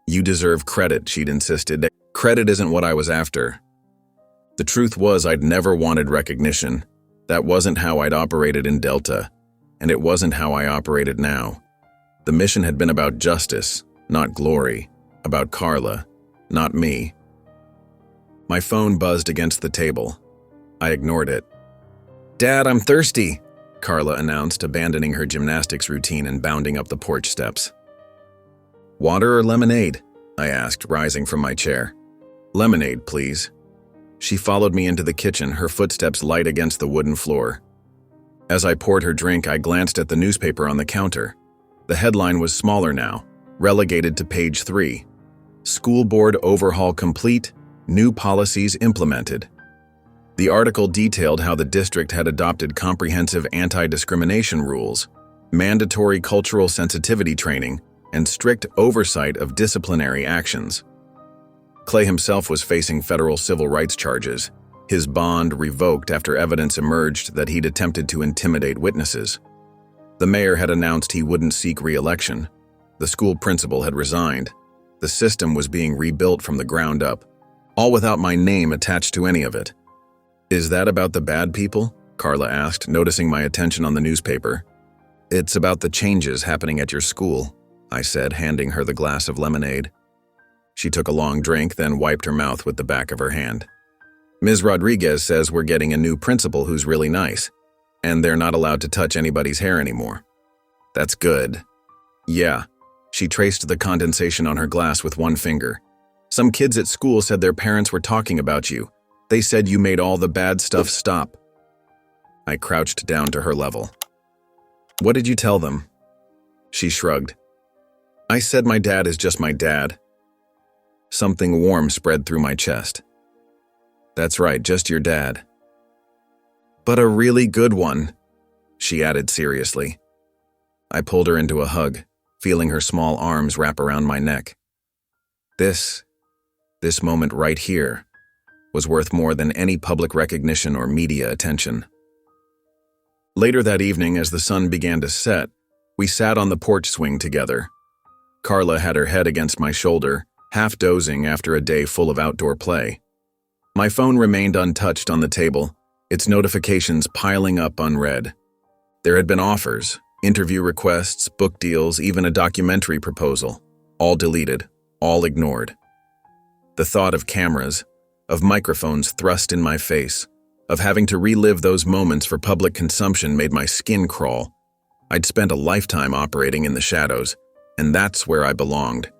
"You deserve credit," she'd insisted. "Credit isn't what I was after." The truth was I'd never wanted recognition. That wasn't how I'd operated in Delta, and it wasn't how I operated now. The mission had been about justice, not glory, about Carla, not me. My phone buzzed against the table. I ignored it. "Dad, I'm thirsty," Carla announced, abandoning her gymnastics routine and bounding up the porch steps. "Water or lemonade?" I asked, rising from my chair. "Lemonade, please." She followed me into the kitchen, her footsteps light against the wooden floor. As I poured her drink, I glanced at the newspaper on the counter. The headline was smaller now, relegated to page 3. "School Board Overhaul Complete, New Policies Implemented." The article detailed how the district had adopted comprehensive anti-discrimination rules, mandatory cultural sensitivity training, and strict oversight of disciplinary actions. Clay himself was facing federal civil rights charges, his bond revoked after evidence emerged that he'd attempted to intimidate witnesses. The mayor had announced he wouldn't seek re-election. The school principal had resigned. The system was being rebuilt from the ground up, all without my name attached to any of it. Is that about the bad people? Carla asked, noticing my attention on the newspaper. It's about the changes happening at your school, I said, handing her the glass of lemonade. She took a long drink, then wiped her mouth with the back of her hand. Ms. Rodriguez says we're getting a new principal who's really nice, and they're not allowed to touch anybody's hair anymore. That's good. Yeah. She traced the condensation on her glass with one finger. Some kids at school said their parents were talking about you. They said you made all the bad stuff stop. I crouched down to her level. What did you tell them? She shrugged. I said my dad is just my dad. Something warm spread through my chest. That's right, just your dad. But a really good one, she added seriously. I pulled her into a hug, feeling her small arms wrap around my neck. This moment right here was worth more than any public recognition or media attention. Later that evening, as the sun began to set, we sat on the porch swing together. Carla had her head against my shoulder, half dozing after a day full of outdoor play. My phone remained untouched on the table, its notifications piling up unread. There had been offers, interview requests, book deals, even a documentary proposal, all deleted, all ignored. The thought of cameras, of microphones thrust in my face, of having to relive those moments for public consumption made my skin crawl. I'd spent a lifetime operating in the shadows, and that's where I belonged.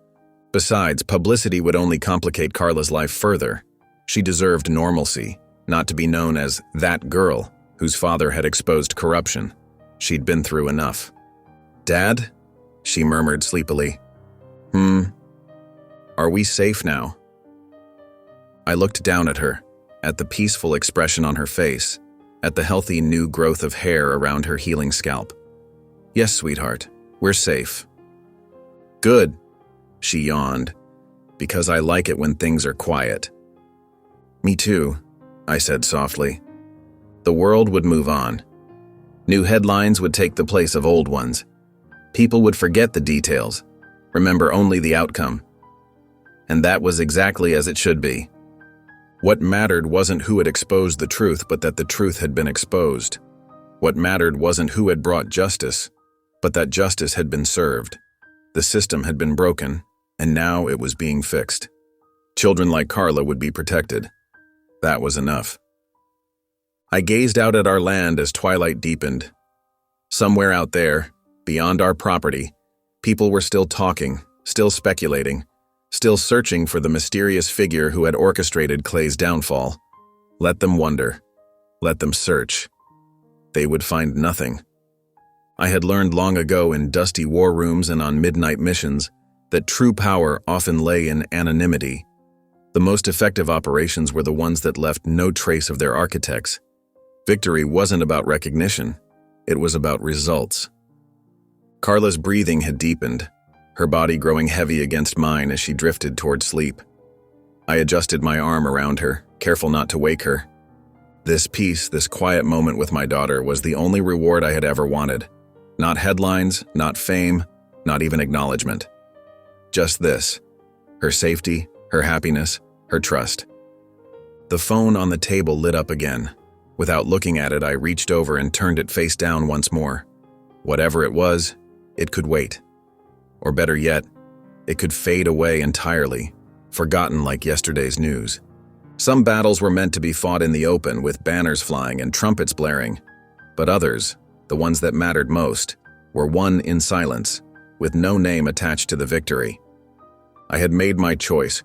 Besides, publicity would only complicate Carla's life further. She deserved normalcy, not to be known as that girl whose father had exposed corruption. She'd been through enough. Dad? She murmured sleepily. Are we safe now? I looked down at her, at the peaceful expression on her face, at the healthy new growth of hair around her healing scalp. Yes, sweetheart, we're safe. Good, she yawned, because I like it when things are quiet. Me too, I said softly. The world would move on. New headlines would take the place of old ones. People would forget the details, remember only the outcome. And that was exactly as it should be. What mattered wasn't who had exposed the truth, but that the truth had been exposed. What mattered wasn't who had brought justice, but that justice had been served. The system had been broken, and now it was being fixed. Children like Carla would be protected. That was enough. I gazed out at our land as twilight deepened. Somewhere out there, beyond our property, people were still talking, still speculating, still searching for the mysterious figure who had orchestrated Clay's downfall. Let them wonder. Let them search. They would find nothing. I had learned long ago in dusty war rooms and on midnight missions that true power often lay in anonymity. The most effective operations were the ones that left no trace of their architects. Victory wasn't about recognition. It was about results. Carla's breathing had deepened, her body growing heavy against mine as she drifted toward sleep. I adjusted my arm around her, careful not to wake her. This peace, this quiet moment with my daughter was the only reward I had ever wanted. Not headlines, not fame, not even acknowledgement. Just this: her safety, her happiness, her trust. The phone on the table lit up again. Without looking at it, I reached over and turned it face down once more. Whatever it was, it could wait. Or better yet, it could fade away entirely, forgotten like yesterday's news. Some battles were meant to be fought in the open with banners flying and trumpets blaring, but others, the ones that mattered most, were won in silence, with no name attached to the victory. I had made my choice: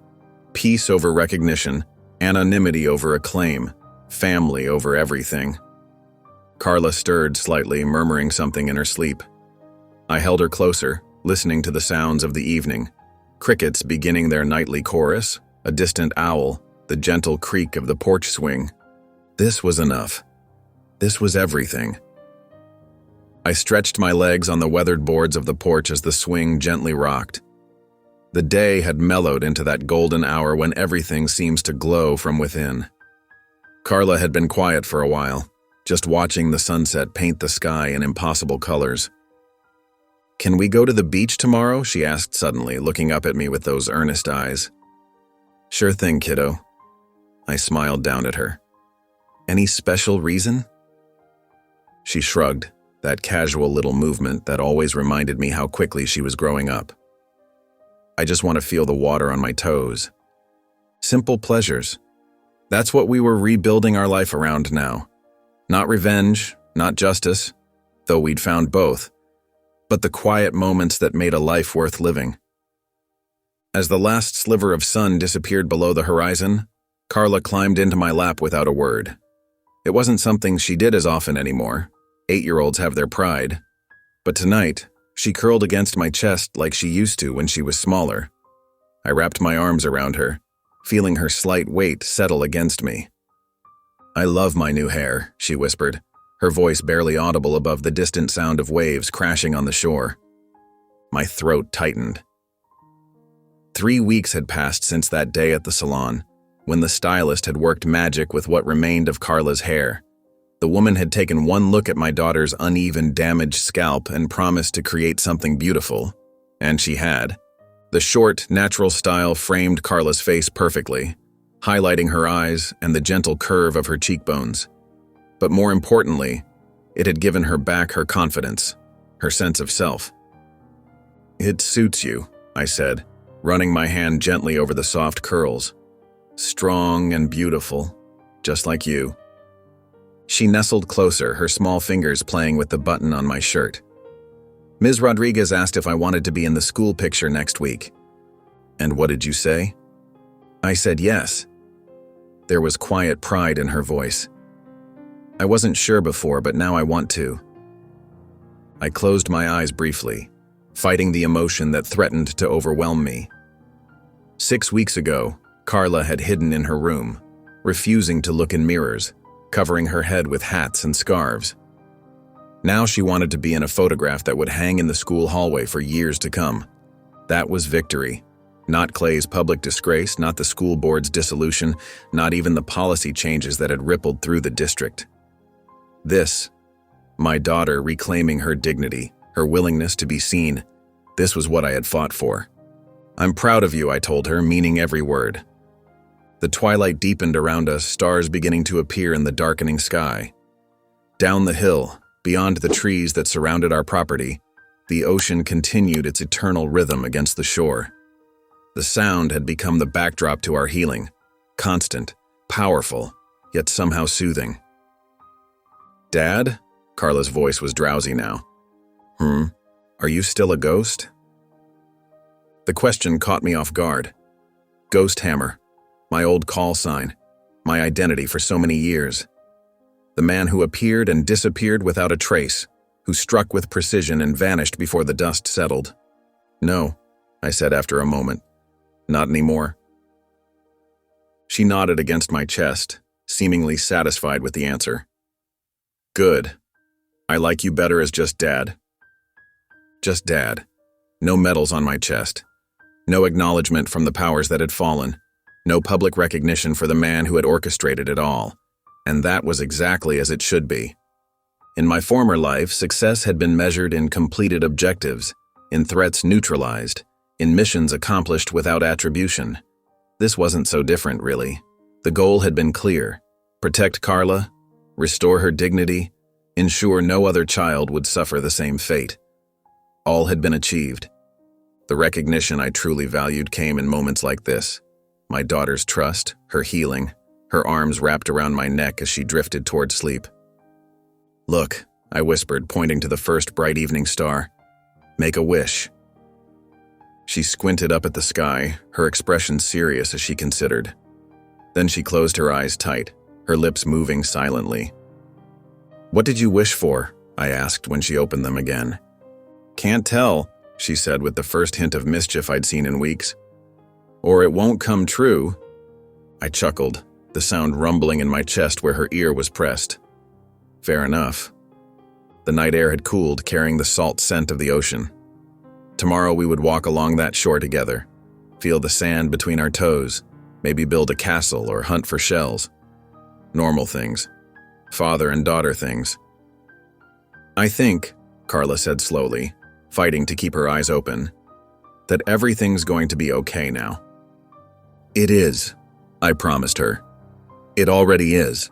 peace over recognition, anonymity over acclaim, family over everything. Carla stirred slightly, murmuring something in her sleep. I held her closer, listening to the sounds of the evening. Crickets beginning their nightly chorus, a distant owl, the gentle creak of the porch swing. This was enough. This was everything. I stretched my legs on the weathered boards of the porch as the swing gently rocked. The day had mellowed into that golden hour when everything seems to glow from within. Carla had been quiet for a while, just watching the sunset paint the sky in impossible colors. "Can we go to the beach tomorrow?" she asked suddenly, looking up at me with those earnest eyes. "Sure thing, kiddo." I smiled down at her. Any special reason? She shrugged, that casual little movement that always reminded me how quickly she was growing up. I just want to feel the water on my toes. Simple pleasures. That's what we were rebuilding our life around now. Not revenge, not justice, though we'd found both, but the quiet moments that made a life worth living. As the last sliver of sun disappeared below the horizon, Carla climbed into my lap without a word. It wasn't something she did as often anymore. 8-year-olds have their pride. But tonight, she curled against my chest like she used to when she was smaller. I wrapped my arms around her, feeling her slight weight settle against me. "I love my new hair," she whispered, her voice barely audible above the distant sound of waves crashing on the shore. My throat tightened. 3 weeks had passed since that day at the salon, when the stylist had worked magic with what remained of Carla's hair. The woman had taken one look at my daughter's uneven, damaged scalp and promised to create something beautiful. And she had. The short, natural style framed Carla's face perfectly, highlighting her eyes and the gentle curve of her cheekbones. But more importantly, it had given her back her confidence, her sense of self. "It suits you," I said, running my hand gently over the soft curls. "Strong and beautiful, just like you." She nestled closer, her small fingers playing with the button on my shirt. "Ms. Rodriguez asked if I wanted to be in the school picture next week." "And what did you say?" I said yes. There was quiet pride in her voice. "I wasn't sure before, but now I want to." I closed my eyes briefly, fighting the emotion that threatened to overwhelm me. 6 weeks ago, Carla had hidden in her room, refusing to look in mirrors, covering her head with hats and scarves. Now she wanted to be in a photograph that would hang in the school hallway for years to come. That was victory. Not Clay's public disgrace, not the school board's dissolution, not even the policy changes that had rippled through the district. This, my daughter reclaiming her dignity, her willingness to be seen, this was what I had fought for. "I'm proud of you," I told her, meaning every word. The twilight deepened around us, stars beginning to appear in the darkening sky. Down the hill, beyond the trees that surrounded our property, the ocean continued its eternal rhythm against the shore. The sound had become the backdrop to our healing, constant, powerful, yet somehow soothing. "Dad?" Carla's voice was drowsy now. Are you still a ghost?" The question caught me off guard. Ghost Hammer, my old call sign, my identity for so many years. The man who appeared and disappeared without a trace, who struck with precision and vanished before the dust settled. "No," I said after a moment. "Not anymore." She nodded against my chest, seemingly satisfied with the answer. "Good. I like you better as just Dad." Just Dad. No medals on my chest. No acknowledgement from the powers that had fallen. No public recognition for the man who had orchestrated it all. And that was exactly as it should be. In my former life, success had been measured in completed objectives, in threats neutralized, in missions accomplished without attribution. This wasn't so different, really. The goal had been clear: protect Carla, restore her dignity, ensure no other child would suffer the same fate. All had been achieved. The recognition I truly valued came in moments like this. My daughter's trust, her healing, her arms wrapped around my neck as she drifted toward sleep. "Look," I whispered, pointing to the first bright evening star. "Make a wish." She squinted up at the sky, her expression serious as she considered. Then she closed her eyes tight, her lips moving silently. "What did you wish for?" I asked when she opened them again. "Can't tell," she said with the first hint of mischief I'd seen in weeks. "Or it won't come true." I chuckled, the sound rumbling in my chest where her ear was pressed. Fair enough. The night air had cooled, carrying the salt scent of the ocean. Tomorrow we would walk along that shore together, feel the sand between our toes, maybe build a castle or hunt for shells. Normal things. Father and daughter things. "I think," Carla said slowly, fighting to keep her eyes open, "that everything's going to be okay now." "It is," I promised her. "It already is."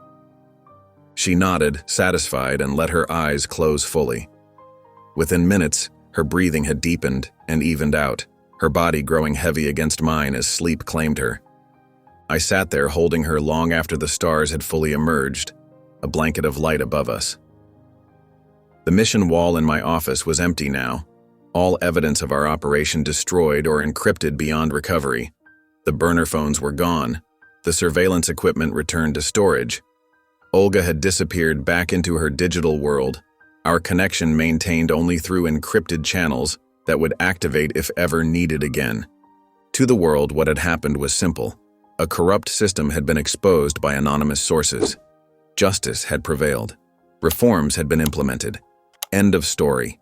She nodded, satisfied, and let her eyes close fully. Within minutes, her breathing had deepened and evened out, her body growing heavy against mine as sleep claimed her. I sat there holding her long after the stars had fully emerged, a blanket of light above us. The mission wall in my office was empty now, all evidence of our operation destroyed or encrypted beyond recovery. The burner phones were gone, the surveillance equipment returned to storage. Olga had disappeared back into her digital world, our connection maintained only through encrypted channels that would activate if ever needed again. To the world, what had happened was simple. A corrupt system had been exposed by anonymous sources. Justice had prevailed. Reforms had been implemented. End of story.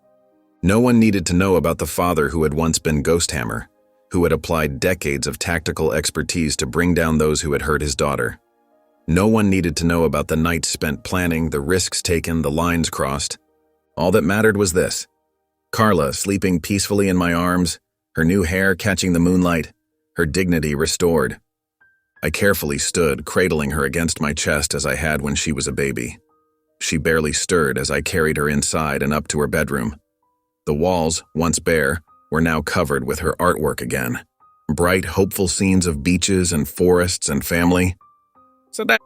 No one needed to know about the father who had once been Ghosthammer, who had applied decades of tactical expertise to bring down those who had hurt his daughter. No one needed to know about the nights spent planning, the risks taken, the lines crossed. All that mattered was this: Carla sleeping peacefully in my arms, her new hair catching the moonlight, her dignity restored. I carefully stood, cradling her against my chest as I had when she was a baby. She barely stirred as I carried her inside and up to her bedroom. The walls, once bare, were now covered with her artwork again. Bright, hopeful scenes of beaches and forests and family.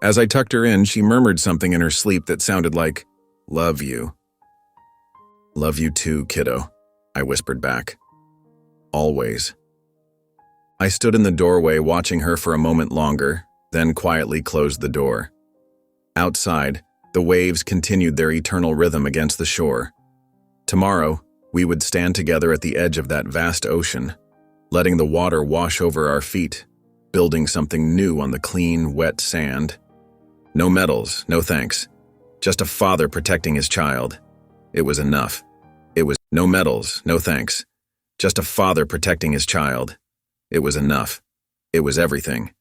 As I tucked her in, she murmured something in her sleep that sounded like, "Love you." "Love you too, kiddo," I whispered back. "Always." I stood in the doorway watching her for a moment longer, then quietly closed the door. Outside, the waves continued their eternal rhythm against the shore. Tomorrow, we would stand together at the edge of that vast ocean, letting the water wash over our feet, building something new on the clean, wet sand. No medals, no thanks. Just a father protecting his child. It was enough. It was no medals, no thanks. Just a father protecting his child. It was enough. It was everything.